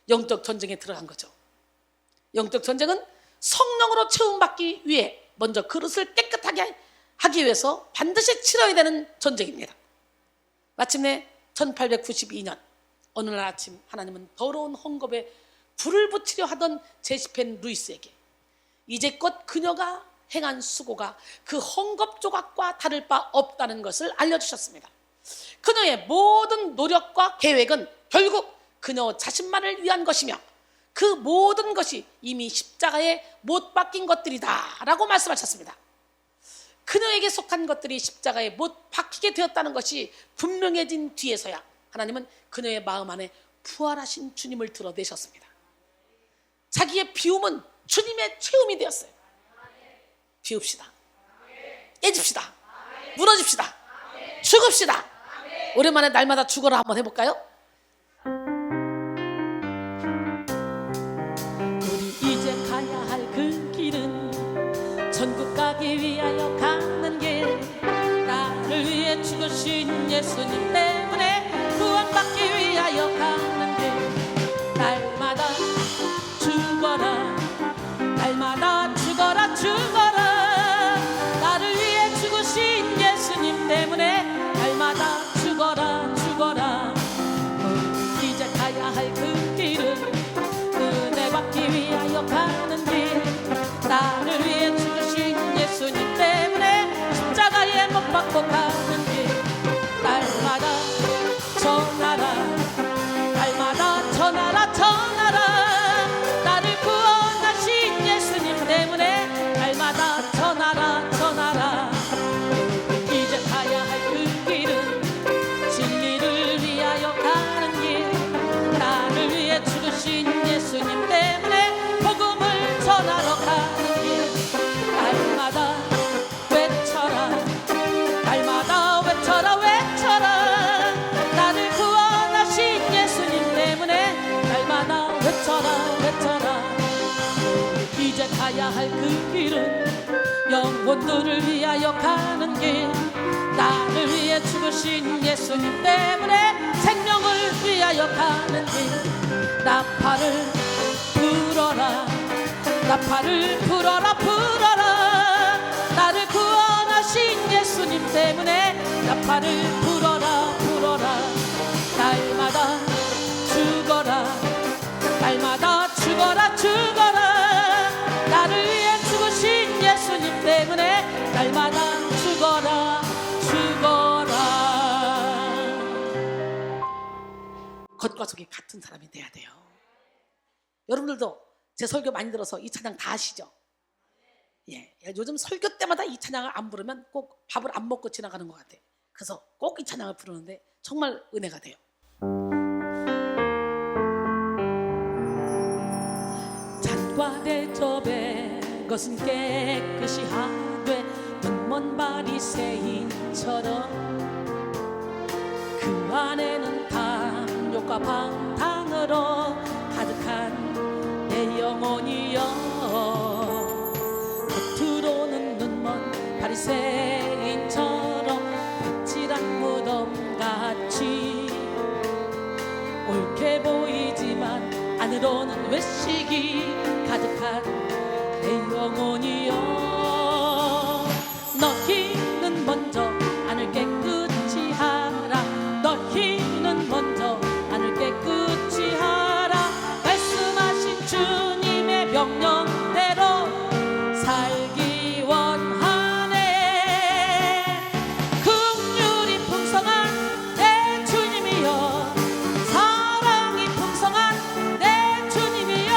영적 전쟁에 들어간 거죠. 영적 전쟁은 성령으로 채움받기 위해 먼저 그릇을 깨끗하게 하기 위해서 반드시 치러야 되는 전쟁입니다. 마침내 1892년 어느 날 아침, 하나님은 더러운 헝겊에 불을 붙이려 하던 제시펜 루이스에게 이제껏 그녀가 행한 수고가 그 헝겊 조각과 다를 바 없다는 것을 알려주셨습니다. 그녀의 모든 노력과 계획은 결국 그녀 자신만을 위한 것이며 그 모든 것이 이미 십자가에 못 박힌 것들이다 라고 말씀하셨습니다. 그녀에게 속한 것들이 십자가에 못 박히게 되었다는 것이 분명해진 뒤에서야 하나님은 그녀의 마음 안에 부활하신 주님을 드러내셨습니다. 자기의 비움은 주님의 채움이 되었어요. 비웁시다. 깨집시다. 무너집시다. 죽읍시다. 오랜만에 날마다 죽어라 한번 해볼까요? 우리 이제 가야 할 그 길은 천국 가기 위하여 가는 길, 나를 위해 죽으신 예수님 때문에 구원받기 위하여 가는 길, 날마다 죽어라, 날마다 죽어라, 죽어라. 나를 위해 죽으신 예수님 때문에 날마다 죽어라, 죽어라. 이제 가야 할 그 길은 은혜 받기 위하여 가는 길, 나를 위해 죽으신 예수님 때문에 십자가에 못 박고 가는 길, 날마다 전하라, 날마다 전하라, 전하라. 나를 구원하신 예수님 때문에 날마다 전하라, 전하라. 이제 가야 할 그 길은 진리를 위하여 가는 길, 나를 위해 죽으신 예수님 때문에 복음을 전하러 가는 길, 날마다 외쳐라, 날마다 외쳐라, 외쳐라. 나를 구원하신 예수님 때문에 날마다 외쳐라, 외쳐라. 이제 가야 할 그 길은 영혼들을 위하여 가는 길, 나를 위해 죽으신 예수님 때문에 생명을 위하여 가는 길, 나팔을 불어라, 나팔을 불어라, 불어라. 나를 구원하신 예수님 때문에 나팔을 불어라, 불어라. 날마다 죽어라, 날마다 죽어라, 죽어라. 나를 위해 죽으신 예수님 때문에 날마다 죽어라, 죽어라. 겉과 속이 같은 사람이 돼야 돼요. 여러분들도 제 설교 많이 들어서 이 찬양 다 아시죠? 예, 요즘 설교 때마다 이 찬양을 안 부르면 꼭 밥을 안 먹고 지나가는 것 같아요. 그래서 꼭 이 찬양을 부르는데 정말 은혜가 돼요. 잔과 대접에 것은 깨끗이 하되 눈먼 바리새인처럼 그 안에는 탐욕과 방탕으로 가득한 내 영혼이여, 겉으로는 눈먼 바리새인처럼 찌란 무덤같이 옳게 보이지만 안으로는 외식이 가득한 내 영혼이여, 너희는 먼저 안을 깨끗이 하라, 너희는 먼저 안을 깨끗이 하라. 말씀하신 주님의 명령대로 살기 원하네. 긍휼이 풍성한 내 주님이여, 사랑이 풍성한 내 주님이여,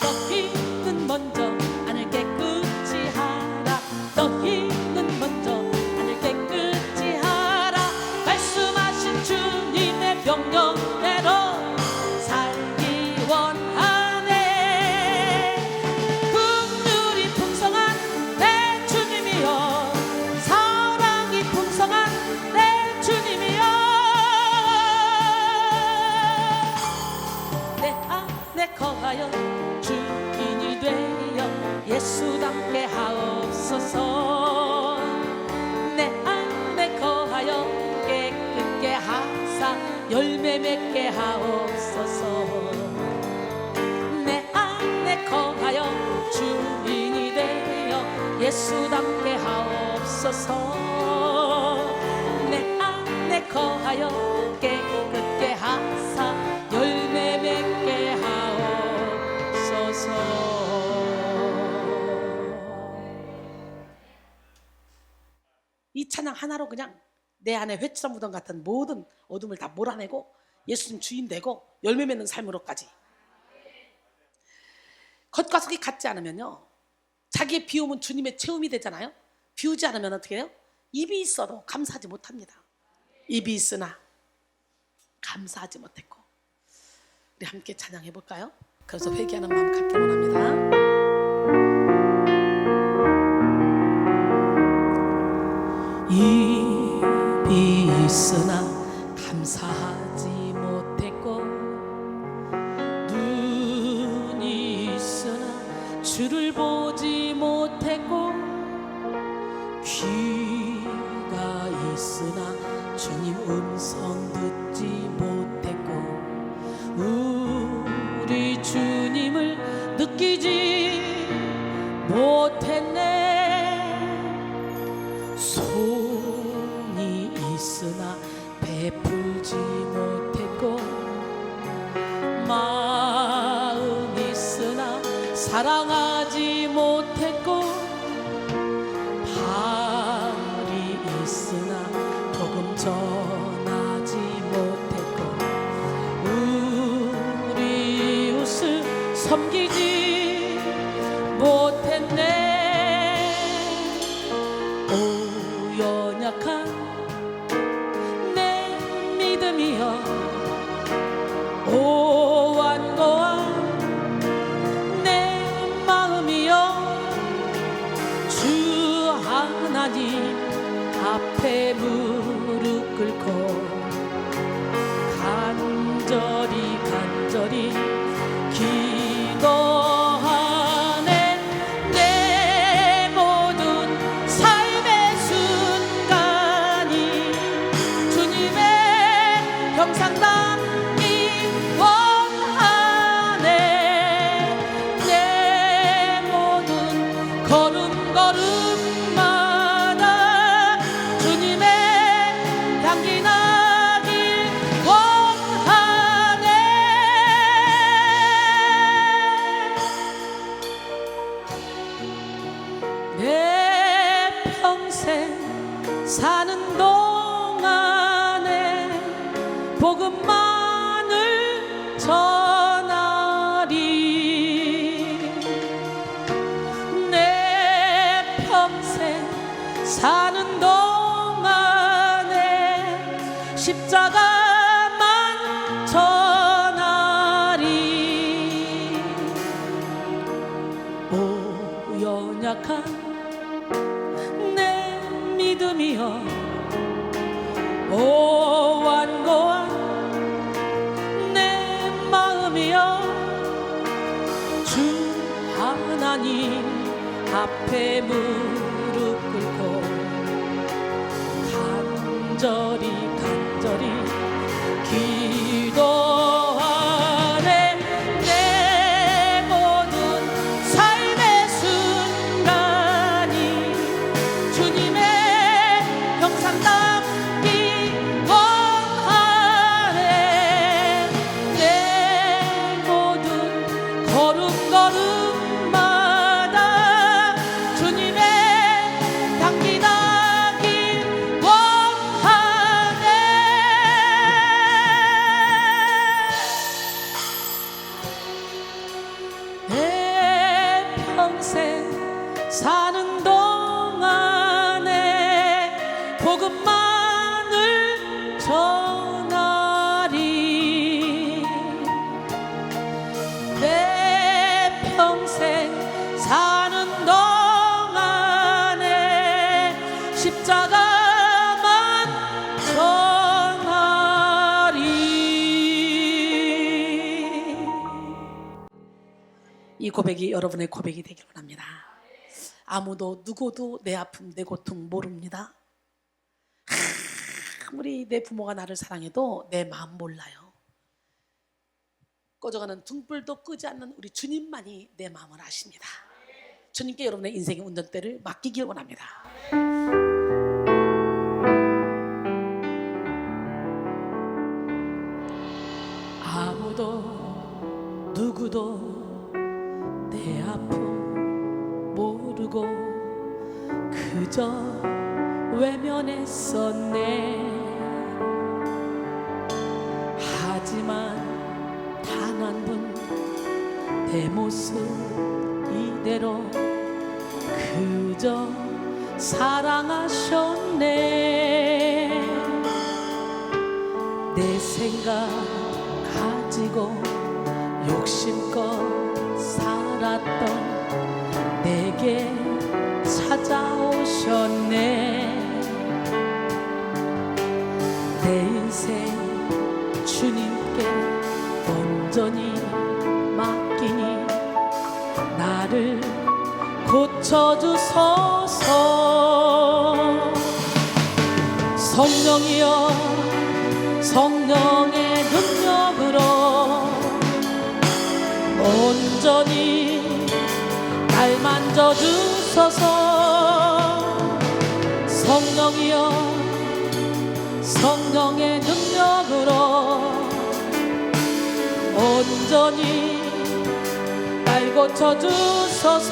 너희는 먼저 안을 깨끗이 하라, 너희는 먼저 안을 깨끗이 하라. 말씀하신 주님의 명령대로 안에 거하여 주인이 되어 예수답게 하옵소서. 내 안에 거하여 깨끗게 하사 열매 맺게 하옵소서. 내 안에 거하여 주인이 되어 예수답게 하옵소서. 내 안에 거하여 깨끗게 하사 열매 맺게 하옵소서. 이 찬양 하나로 그냥 내 안에 회초리 무덤 같은 모든 어둠을 다 몰아내고 예수님 주인 되고 열매 맺는 삶으로까지. 겉과 속이 같지 않으면요, 자기의 비움은 주님의 체험이 되잖아요. 비우지 않으면 어떻게 해요? 입이 있어도 감사하지 못합니다. 입이 있으나 감사하지 못했고. 우리 함께 찬양해 볼까요? 그래서 회개하는 마음 갖기 원합니다. 입이 있으나 감사하지 못했고, 눈이 있으나 주를 보지 못했고, 귀가 있으나 주님 음성 듣지 못했고, 우리 주님을 느끼지 못했네. 손이 있으나 베풀지 못했고, 마음이 있으나 사랑하지 못했고, 발이 있으나 복음 전하지 못했고, 우리 이웃을 섬기지 못했네. 오 연약한 내 믿음이여, 오 완고한 내 마음이여, 주 하나님 앞에 무릎 꿇고 간절히 기도하네. 내 모든 삶의 순간이 주님의 형상 담기 원하네. 내 모든 걸음걸음마다 주님의 향기 나길 원하네. 내 평생 사는 동안에 복음만을 전하리. 내 평생 사는 동안에 십자가만 전하리. 오 연약한 내 믿음이여, 오 완고한 내 마음이여, 주 하나님 앞에 무릎 꿇고 간절히 기도하네. 내 모든 삶의 순간이 주님의 형상 담기 원하네. 내 모든 걸음걸음마다 주님의 향기 나길 원하네. 이 고백이 여러분의 고백이 되길 원합니다. 아무도 누구도 내 아픔 내 고통 모릅니다. 아무리 내 부모가 나를 사랑해도 내 마음 몰라요. 꺼져가는 등불도 끄지 않는 우리 주님만이 내 마음을 아십니다. 주님께 여러분의 인생의 운전대를 맡기길 원합니다. 아무도 누구도 내 아픔 모르고 그저 외면했었네. 하지만 단 한 분 내 모습 이대로 그저 사랑하셨네. 내 생각 가지고 욕심껏 살았던 내게 찾아오셨네. 내 인생 주님께 온전히 맡기니 나를 고쳐주소서. 성령이여 성령의 능력으로 온전히 날 만져주소서. 성령이여 성령의 능력으로 온전히 날 고쳐주소서.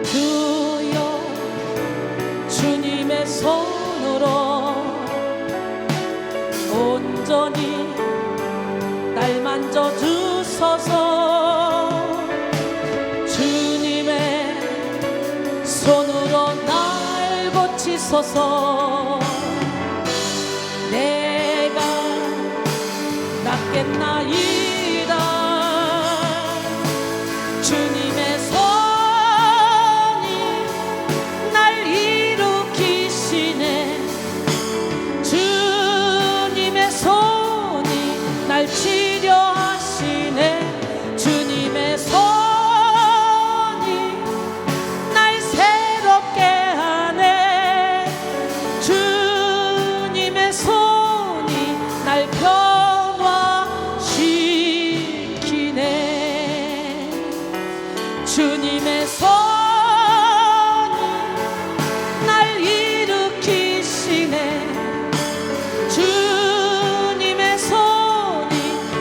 주여 주님의 손으로 온전히 날 만져주소서. 주님의 손으로 날 고치소서. 내가 낫겠나이다. 주님의 손이 날 일으키시네. 주님의 손이 날 치료하시네. 주님의 손이 날 새롭게 하네. 주님의 손이 날 변화시키네. 주님의 손이 날 일으키시네. 주님의 손이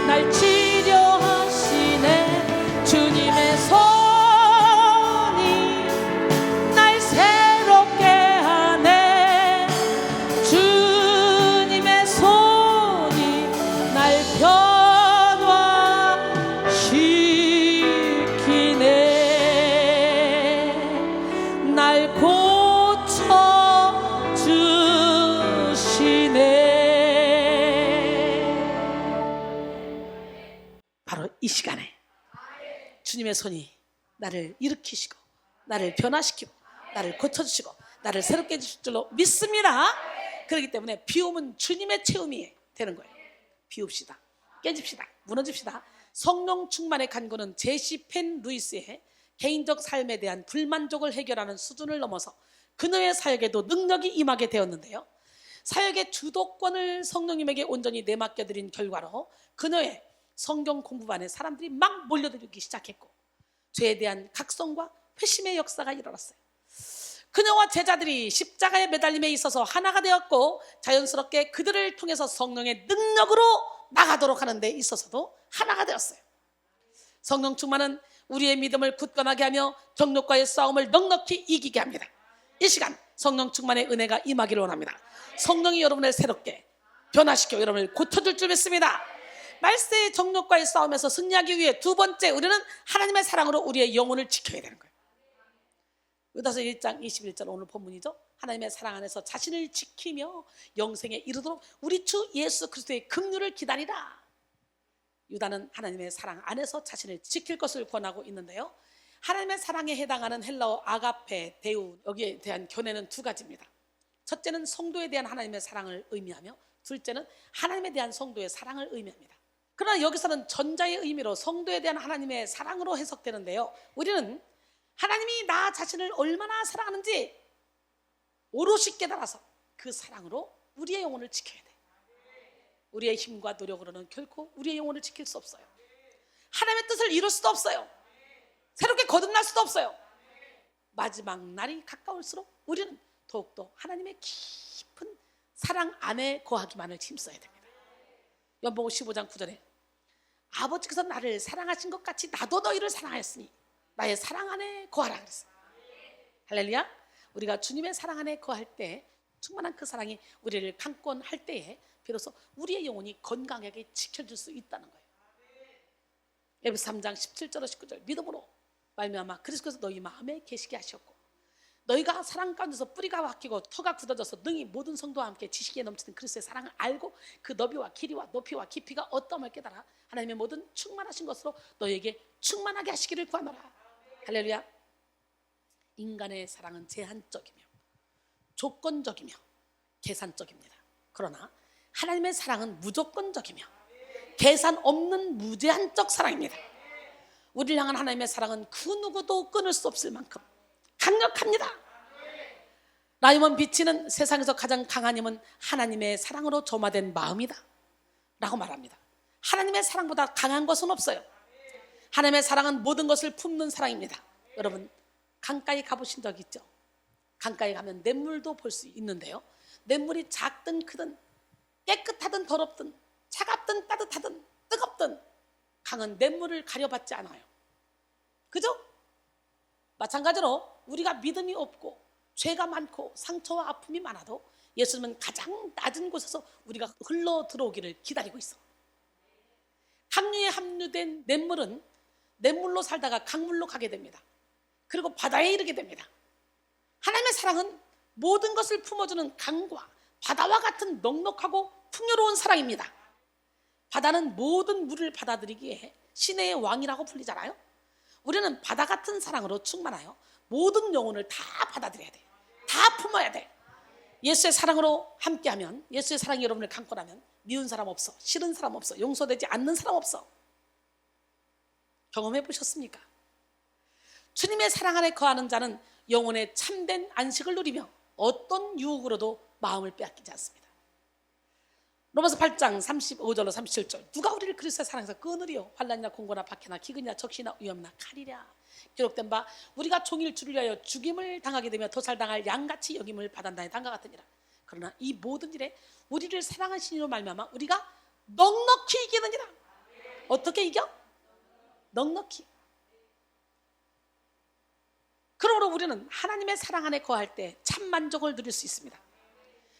날 치료하시네. 주님의 손이 날 새롭게 하네. 주님의 손이 날 변화시키네. 날 고쳐주시네. 바로 이 시간에 주님의 손이 나를 일으키시고 나를 변화시키고 나를 고쳐주시고 나를 새롭게 해주실 줄로 믿습니다. 그렇기 때문에 비움은 주님의 체험이 되는 거예요. 비웁시다. 깨집시다. 무너집시다. 성령 충만의 간구는 제시 펜 루이스의 개인적 삶에 대한 불만족을 해결하는 수준을 넘어서 그녀의 사역에도 능력이 임하게 되었는데요. 사역의 주도권을 성령님에게 온전히 내맡겨드린 결과로 그녀의 성경 공부반에 사람들이 막 몰려들기 시작했고 죄에 대한 각성과 회심의 역사가 일어났어요. 그녀와 제자들이 십자가의 매달림에 있어서 하나가 되었고 자연스럽게 그들을 통해서 성령의 능력으로 나가도록 하는 데 있어서도 하나가 되었어요. 성령 충만은 우리의 믿음을 굳건하게 하며 정욕과의 싸움을 넉넉히 이기게 합니다. 이 시간 성령 충만의 은혜가 임하기를 원합니다. 성령이 여러분을 새롭게 변화시켜 여러분을 고쳐줄 줄 믿습니다. 말세의 정욕과의 싸움에서 승리하기 위해 두 번째 우리는 하나님의 사랑으로 우리의 영혼을 지켜야 되는 거예요. 유다서 1장 21절 오늘 본문이죠. 하나님의 사랑 안에서 자신을 지키며 영생에 이르도록 우리 주 예수 그리스도의 긍휼을 기다리라. 유다는 하나님의 사랑 안에서 자신을 지킬 것을 권하고 있는데요. 하나님의 사랑에 해당하는 헬라어 아가페, 데우, 여기에 대한 견해는 두 가지입니다. 첫째는 성도에 대한 하나님의 사랑을 의미하며 둘째는 하나님에 대한 성도의 사랑을 의미합니다. 그러나 여기서는 전자의 의미로 성도에 대한 하나님의 사랑으로 해석되는데요, 우리는 하나님이 나 자신을 얼마나 사랑하는지 오롯이 깨달아서 그 사랑으로 우리의 영혼을 지켜야 돼. 우리의 힘과 노력으로는 결코 우리의 영혼을 지킬 수 없어요. 하나님의 뜻을 이룰 수도 없어요. 새롭게 거듭날 수도 없어요. 마지막 날이 가까울수록 우리는 더욱더 하나님의 깊은 사랑 안에 거하기만을 힘써야 됩니다. 연복음 15장 9절에 아버지께서 나를 사랑하신 것 같이 나도 너희를 사랑하였으니 나의 사랑 안에 거하라 그랬어요. 할렐루야. 우리가 주님의 사랑 안에 거할 때 충만한 그 사랑이 우리를 강권할 때에 비로소 우리의 영혼이 건강하게 지켜줄 수 있다는 거예요. 에베소 3장 17절 19절 믿음으로 말미암아 그리스도께서 너희 마음에 계시게 하셨고 너희가 사랑 가운데서 뿌리가 박히고 터가 굳어져서 능히 모든 성도와 함께 지식에 넘치는 그리스도의 사랑을 알고 그 너비와 길이와 높이와 깊이가 어떠함을 깨달아 하나님의 모든 충만하신 것으로 너희에게 충만하게 하시기를 구하노라. 할렐루야. 인간의 사랑은 제한적이며 조건적이며 계산적입니다. 그러나 하나님의 사랑은 무조건적이며 계산 없는 무제한적 사랑입니다. 우리를 향한 하나님의 사랑은 그 누구도 끊을 수 없을 만큼 강력합니다. 라이먼 비치는 세상에서 가장 강한 힘은 하나님의 사랑으로 점화된 마음이다 라고 말합니다. 하나님의 사랑보다 강한 것은 없어요. 하나님의 사랑은 모든 것을 품는 사랑입니다. 여러분 강가에 가보신 적 있죠? 강가에 가면 냇물도 볼 수 있는데요, 냇물이 작든 크든 깨끗하든 더럽든 차갑든 따뜻하든 뜨겁든 강은 냇물을 가려받지 않아요. 그죠? 마찬가지로 우리가 믿음이 없고 죄가 많고 상처와 아픔이 많아도 예수님은 가장 낮은 곳에서 우리가 흘러 들어오기를 기다리고 있어. 강류에 함유된 냇물은 냇물로 살다가 강물로 가게 됩니다. 그리고 바다에 이르게 됩니다. 하나님의 사랑은 모든 것을 품어주는 강과 바다와 같은 넉넉하고 풍요로운 사랑입니다. 바다는 모든 물을 받아들이기에 시내의 왕이라고 불리잖아요. 우리는 바다 같은 사랑으로 충만하여 모든 영혼을 다 받아들여야 돼. 다 품어야 돼. 예수의 사랑으로 함께하면, 예수의 사랑이 여러분을 강권하면 미운 사람 없어, 싫은 사람 없어, 용서되지 않는 사람 없어. 경험해 보셨습니까? 주님의 사랑 안에 거하는 자는 영혼의 참된 안식을 누리며 어떤 유혹으로도 마음을 빼앗기지 않습니다. 로마서 8장 35절로 37절 누가 우리를 그리스도의 사랑에서 끊으리요? 환난이나 공고나 박해나 기근이나 적시나 위험이나 칼이랴. 기록된 바 우리가 종일 주를 위하여 죽임을 당하게 되며 도살당할 양같이 여김을 받았나니 당과 같으니라. 그러나 이 모든 일에 우리를 사랑하신 이로 말미암아 우리가 넉넉히 이기느니라. 어떻게 이겨? 넉넉히. 그러므로 우리는 하나님의 사랑 안에 거할 때 참 만족을 누릴 수 있습니다.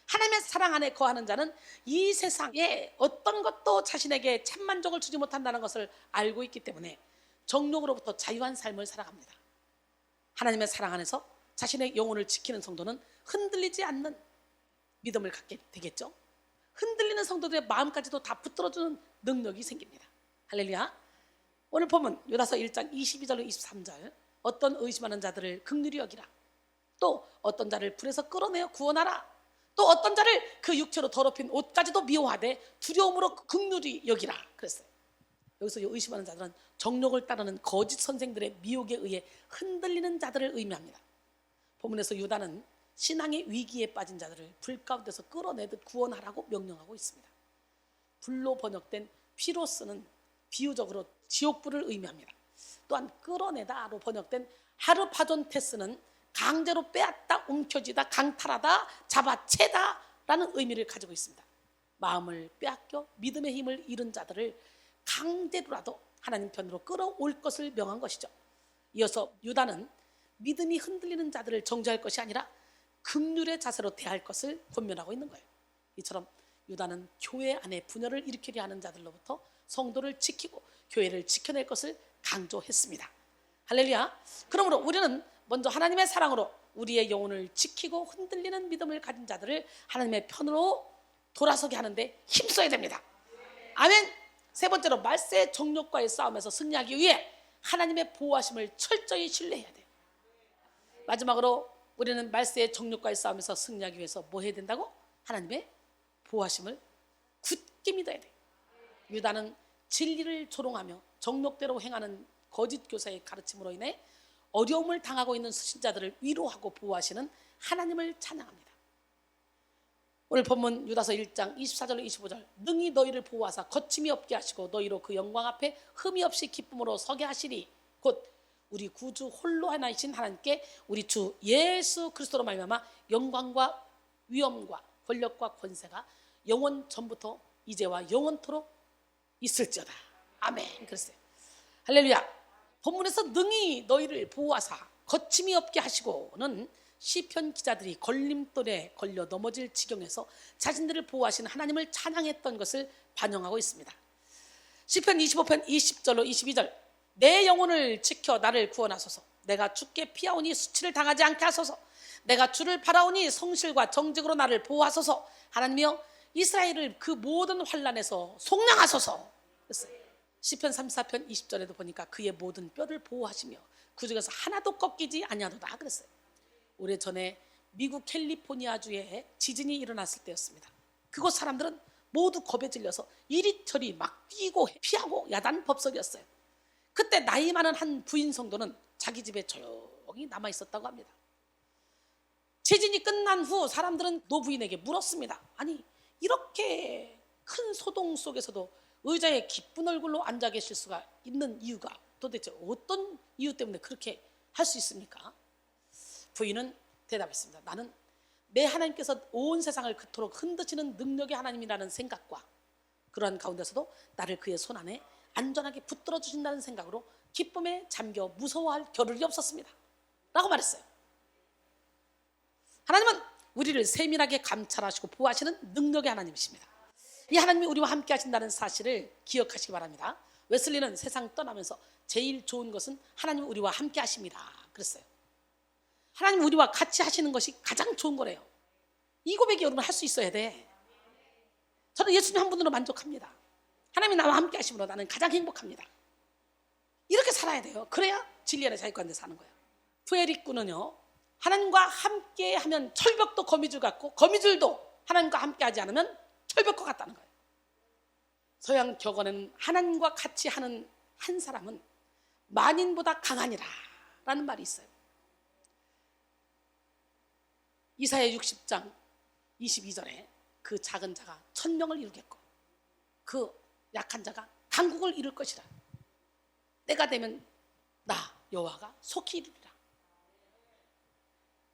하나님의 사랑 안에 거하는 자는 이 세상에 어떤 것도 자신에게 참 만족을 주지 못한다는 것을 알고 있기 때문에 정욕으로부터 자유한 삶을 살아갑니다. 하나님의 사랑 안에서 자신의 영혼을 지키는 성도는 흔들리지 않는 믿음을 갖게 되겠죠. 흔들리는 성도들의 마음까지도 다 붙들어주는 능력이 생깁니다. 할렐루야. 오늘 보면 요다서 1장 22절로 23절 어떤 의심하는 자들을 긍휼히 여기라. 또 어떤 자를 불에서 끌어내어 구원하라. 또 어떤 자를 그 육체로 더럽힌 옷까지도 미워하되 두려움으로 긍휼히 여기라 그랬어요. 여기서 의심하는 자들은 정욕을 따르는 거짓 선생들의 미혹에 의해 흔들리는 자들을 의미합니다. 본문에서 유다는 신앙의 위기에 빠진 자들을 불 가운데서 끌어내듯 구원하라고 명령하고 있습니다. 불로 번역된 피로스는 비유적으로 지옥불을 의미합니다. 또한 끌어내다로 번역된 하르파존테스는 강제로 빼앗다, 움켜쥐다, 강탈하다, 잡아채다 라는 의미를 가지고 있습니다. 마음을 빼앗겨 믿음의 힘을 잃은 자들을 강제로라도 하나님 편으로 끌어올 것을 명한 것이죠. 이어서 유다는 믿음이 흔들리는 자들을 정죄할 것이 아니라 긍휼의 자세로 대할 것을 권면하고 있는 거예요. 이처럼 유다는 교회 안에 분열을 일으키려 하는 자들로부터 성도를 지키고 교회를 지켜낼 것을 강조했습니다. 할렐루야. 그러므로 우리는 먼저 하나님의 사랑으로 우리의 영혼을 지키고 흔들리는 믿음을 가진 자들을 하나님의 편으로 돌아서게 하는데 힘써야 됩니다. 아멘. 세 번째로 말세의 정욕과의 싸움에서 승리하기 위해 하나님의 보호하심을 철저히 신뢰해야 돼요. 마지막으로 우리는 말세의 정욕과의 싸움에서 승리하기 위해서 뭐 해야 된다고? 하나님의 보호하심을 굳게 믿어야 돼요. 유다는 진리를 조롱하며 정욕대로 행하는 거짓 교사의 가르침으로 인해 어려움을 당하고 있는 수신자들을 위로하고 보호하시는 하나님을 찬양합니다. 오늘 본문 유다서 1장 24절로 25절, 능히 너희를 보호하사 거침이 없게 하시고 너희로 그 영광 앞에 흠이 없이 기쁨으로 서게 하시니 곧 우리 구주 홀로 하나이신 하나님께 우리 주 예수 그리스도로 말미암아 영광과 위엄과 권력과 권세가 영원 전부터 이제와 영원토록 있을지어다. 아멘. 그랬어요. 할렐루야. 본문에서 능히 너희를 보호하사 거침이 없게 하시고는 시편 기자들이 걸림돌에 걸려 넘어질 지경에서 자신들을 보호하시는 하나님을 찬양했던 것을 반영하고 있습니다. 시편 25편 20절로 22절, 내 영혼을 지켜 나를 구원하소서. 내가 주께 피하오니 수치를 당하지 않게 하소서. 내가 주를 바라오니 성실과 정직으로 나를 보호하소서. 하나님이여 이스라엘을 그 모든 환난에서 속량하소서. 시편 34편 20절에도 보니까 그의 모든 뼈를 보호하시며 그 중에서 하나도 꺾이지 아니하도다 그랬어요. 오래전에 미국 캘리포니아주에 지진이 일어났을 때였습니다. 그곳 사람들은 모두 겁에 질려서 이리저리 막 뛰고 피하고 야단법석이었어요. 그때 나이 많은 한 부인 성도는 자기 집에 조용히 남아 있었다고 합니다. 지진이 끝난 후 사람들은 노부인에게 물었습니다. 아니, 이렇게 큰 소동 속에서도 의자에 기쁜 얼굴로 앉아 계실 수가 있는 이유가 도대체 어떤 이유 때문에 그렇게 할 수 있습니까? 부인은 대답했습니다. 나는 내 하나님께서 온 세상을 그토록 흔드시는 능력의 하나님이라는 생각과 그러한 가운데서도 나를 그의 손 안에 안전하게 붙들어 주신다는 생각으로 기쁨에 잠겨 무서워할 겨를이 없었습니다 라고 말했어요. 하나님은 우리를 세밀하게 감찰하시고 보호하시는 능력의 하나님이십니다. 이 하나님이 우리와 함께 하신다는 사실을 기억하시기 바랍니다. 웨슬리는 세상 떠나면서 제일 좋은 것은 하나님이 우리와 함께 하십니다 그랬어요. 하나님 우리와 같이 하시는 것이 가장 좋은 거래요. 이 고백이 여러분 할 수 있어야 돼. 저는 예수님 한 분으로 만족합니다. 하나님이 나와 함께 하심으로 나는 가장 행복합니다. 이렇게 살아야 돼요. 그래야 진리 안에 자유권 안에 사는 거예요. 푸에리꾸는요, 하나님과 함께 하면 철벽도 거미줄 같고 거미줄도 하나님과 함께 하지 않으면 철벽과 같다는 거예요. 서양 격언에는 하나님과 같이 하는 한 사람은 만인보다 강하니라 라는 말이 있어요. 이사야 60장 22절에 그 작은 자가 1000명을 이루겠고 그 약한 자가 강국을 이룰 것이라. 때가 되면 나 여호와가 속히 이루리라.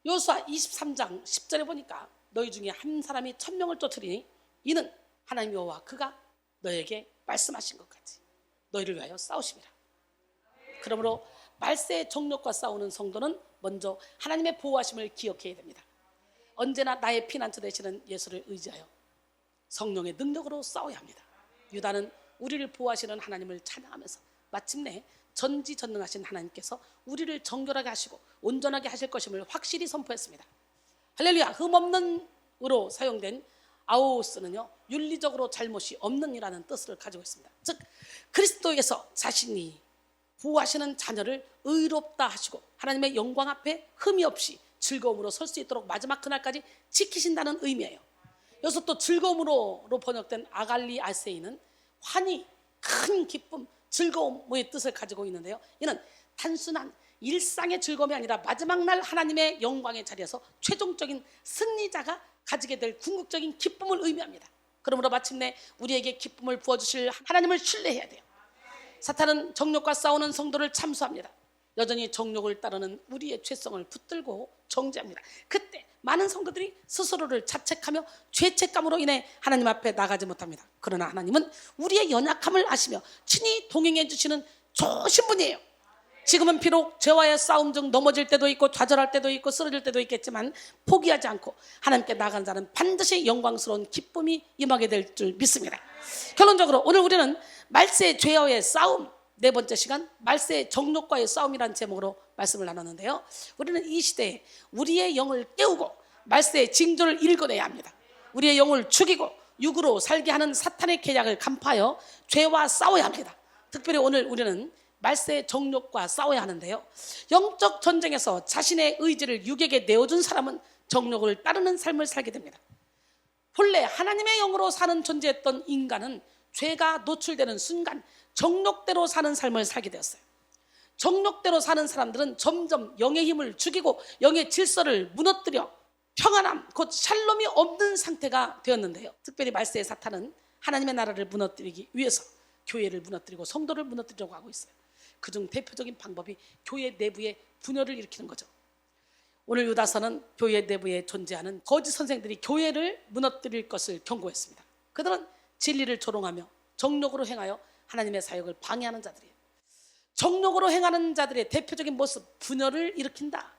여호수아 23장 10절에 보니까 너희 중에 한 사람이 1000명을 쫓으리니 이는 하나님 여호와 그가 너에게 말씀하신 것 같이 너희를 위하여 싸우심이라. 그러므로 말세의 정욕과 싸우는 성도는 먼저 하나님의 보호하심을 기억해야 됩니다. 언제나 나의 피난처 되시는 예수를 의지하여 성령의 능력으로 싸워야 합니다. 유다는 우리를 보호하시는 하나님을 찬양하면서 마침내 전지전능하신 하나님께서 우리를 정결하게 하시고 온전하게 하실 것임을 확실히 선포했습니다. 할렐루야. 흠없는 으로 사용된 아오스는요, 윤리적으로 잘못이 없는 이라는 뜻을 가지고 있습니다. 즉 그리스도에서 자신이 보호하시는 자녀를 의롭다 하시고 하나님의 영광 앞에 흠이 없이 즐거움으로 설 수 있도록 마지막 그날까지 지키신다는 의미예요. 여기서 또 즐거움으로 번역된 아갈리 아세이는 환희, 큰 기쁨, 즐거움의 뜻을 가지고 있는데요, 이는 단순한 일상의 즐거움이 아니라 마지막 날 하나님의 영광의 자리에서 최종적인 승리자가 가지게 될 궁극적인 기쁨을 의미합니다. 그러므로 마침내 우리에게 기쁨을 부어주실 하나님을 신뢰해야 돼요. 사탄은 정욕과 싸우는 성도를 참수합니다. 여전히 정욕을 따르는 우리의 죄성을 붙들고 정죄합니다. 그때 많은 성도들이 스스로를 자책하며 죄책감으로 인해 하나님 앞에 나가지 못합니다. 그러나 하나님은 우리의 연약함을 아시며 친히 동행해 주시는 좋으신 분이에요. 지금은 비록 죄와의 싸움 중 넘어질 때도 있고 좌절할 때도 있고 쓰러질 때도 있겠지만 포기하지 않고 하나님께 나간 자는 반드시 영광스러운 기쁨이 임하게 될 줄 믿습니다. 결론적으로 오늘 우리는 말세의 죄와의 싸움, 네 번째 시간 말세의 정욕과의 싸움이라는 제목으로 말씀을 나눴는데요, 우리는 이 시대에 우리의 영을 깨우고 말세의 징조를 읽어내야 합니다. 우리의 영을 죽이고 육으로 살게 하는 사탄의 계략을 간파하여 죄와 싸워야 합니다. 특별히 오늘 우리는 말세의 정욕과 싸워야 하는데요, 영적 전쟁에서 자신의 의지를 육에게 내어준 사람은 정욕을 따르는 삶을 살게 됩니다. 본래 하나님의 영으로 사는 존재였던 인간은 죄가 노출되는 순간 정욕대로 사는 삶을 살게 되었어요. 정욕대로 사는 사람들은 점점 영의 힘을 죽이고 영의 질서를 무너뜨려 평안함, 곧 샬롬이 없는 상태가 되었는데요. 특별히 말세의 사탄은 하나님의 나라를 무너뜨리기 위해서 교회를 무너뜨리고 성도를 무너뜨리려고 하고 있어요. 그중 대표적인 방법이 교회 내부에 분열을 일으키는 거죠. 오늘 유다서는 교회 내부에 존재하는 거짓 선생들이 교회를 무너뜨릴 것을 경고했습니다. 그들은 진리를 조롱하며 정욕으로 행하여 하나님의 사역을 방해하는 자들이에요. 정욕으로 행하는 자들의 대표적인 모습, 분열을 일으킨다.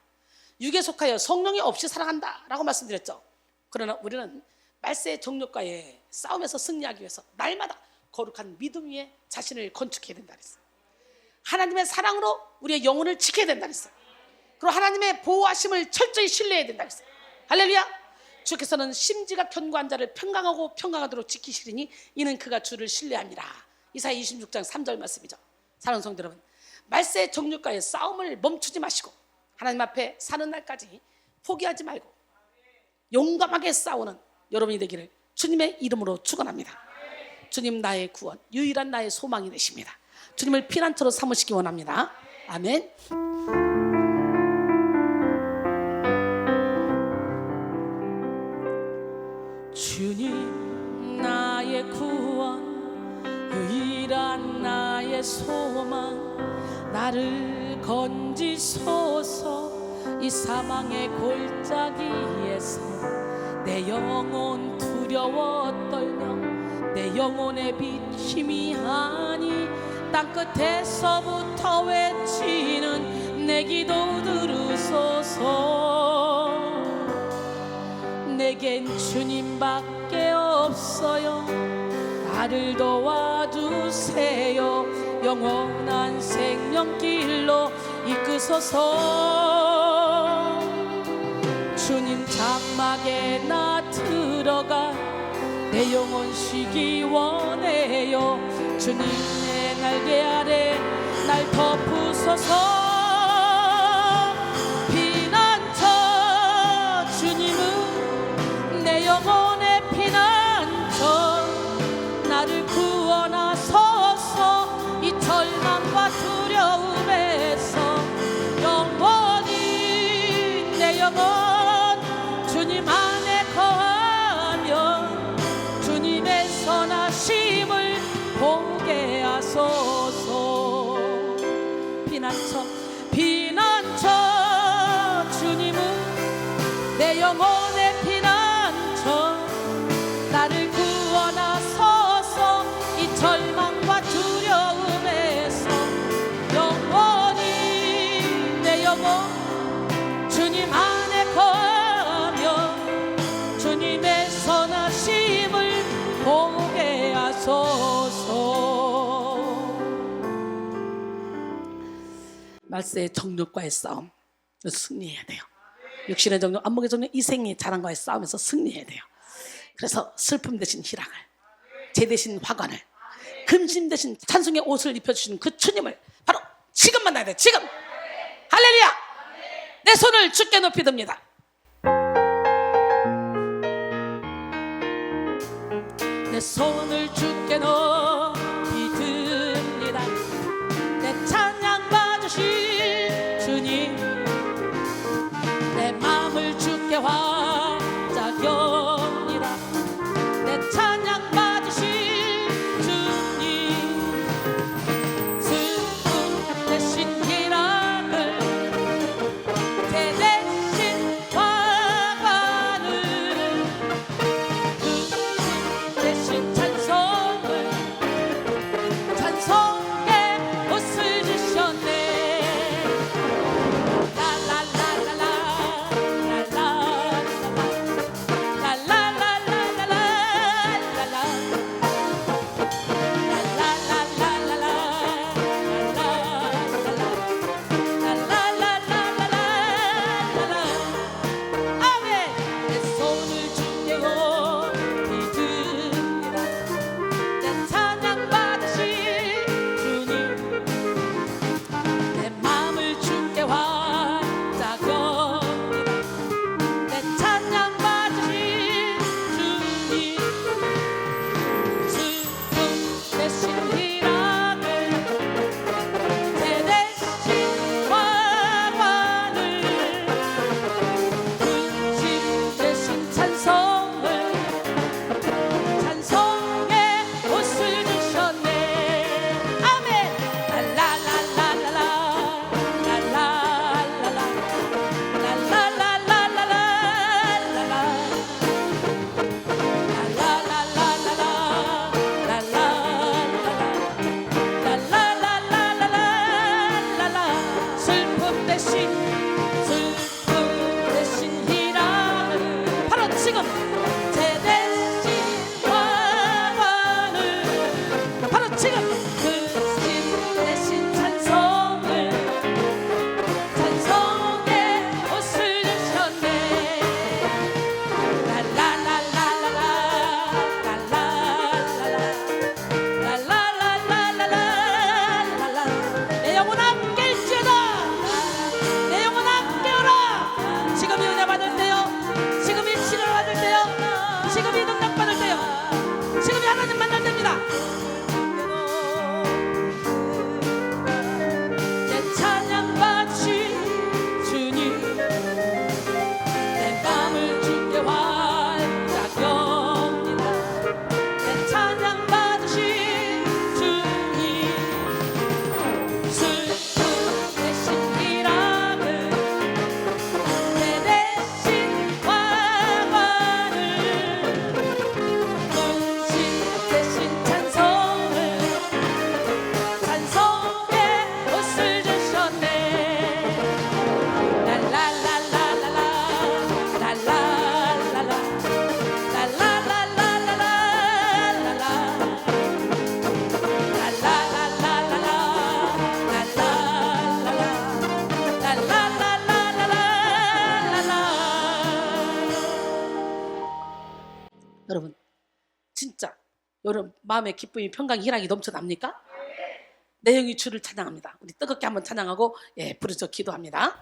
육에 속하여 성령이 없이 살아간다 라고 말씀드렸죠. 그러나 우리는 말세의 정욕과의 싸움에서 승리하기 위해서 날마다 거룩한 믿음 위에 자신을 건축해야 된다 그랬어요. 하나님의 사랑으로 우리의 영혼을 지켜야 된다 그랬어요. 그리고 하나님의 보호하심을 철저히 신뢰해야 된다 그랬어요. 할렐루야. 주께서는 심지가 견고한 자를 평강하고 평강하도록 지키시리니 이는 그가 주를 신뢰함이라. 이사야 26장 3절 말씀이죠. 사랑하는 성도 여러분, 말세의 정욕과의 싸움을 멈추지 마시고 하나님 앞에 사는 날까지 포기하지 말고 용감하게 싸우는 여러분이 되기를 주님의 이름으로 축원합니다. 주님 나의 구원, 유일한 나의 소망이 되십니다. 주님을 피난처로 삼으시기 원합니다. 아멘. 주님 나의 구원, 유일한 나의 소망, 나를 건지소서. 이 사망의 골짜기에서 내 영혼 두려워 떨며 내 영혼의 빛 힘이 하니 땅끝에서부터 외치는 내 기도 들으소서. 내겐 주님밖에 없어요. 나를 도와주세요. 영원한 생명길로 이끄소서. 주님 장막에 나 들어가 내 영혼 쉬기 원해요. 주님의 날개 아래 날 덮으소서. 피난처 주님은 내 영혼의 피난처, 나를 구원하소서. 이 절망과 두려움에서 영원히 내 영혼 주님 안에 거하며 주님의 선하심을 보게 하소서. 피난처 주님은 내 영혼의 피난처, 나를 구원하소서. 이 절망과 두려움에서 영원히 내 영혼 주님 안에 거하며 주님의 선하심을 보게 하소서. 말세의 정욕과의 싸움 승리해야 돼요. 육신의 정욕, 안목의 정욕, 이생의 자랑과의 싸움에서 승리해야 돼요. 그래서 슬픔 대신 희락을, 재 대신 화관을, 금심 대신 찬송의 옷을 입혀주시는 그 주님을 바로 지금 만나야 돼. 지금. 할렐루야. 내 손을 주께 높이 듭니다. 내 손을 주께 높이 듭니다. 내 찬양 받으실 주님, 내 마음을 주께 활짝 여니라. 내 찬양 받으실 주님, 슬픔 대신 희락을, 재 대신 화관을, 금심 대신 찬송을, 찬송의 옷을 주셨네. 라라라라라 라라 여러분 마음의 기쁨이 평강 희락이 넘쳐납니까? 내 영이 주를 찬양합니다. 우리 뜨겁게 한번 찬양하고 부르짖어 기도합니다.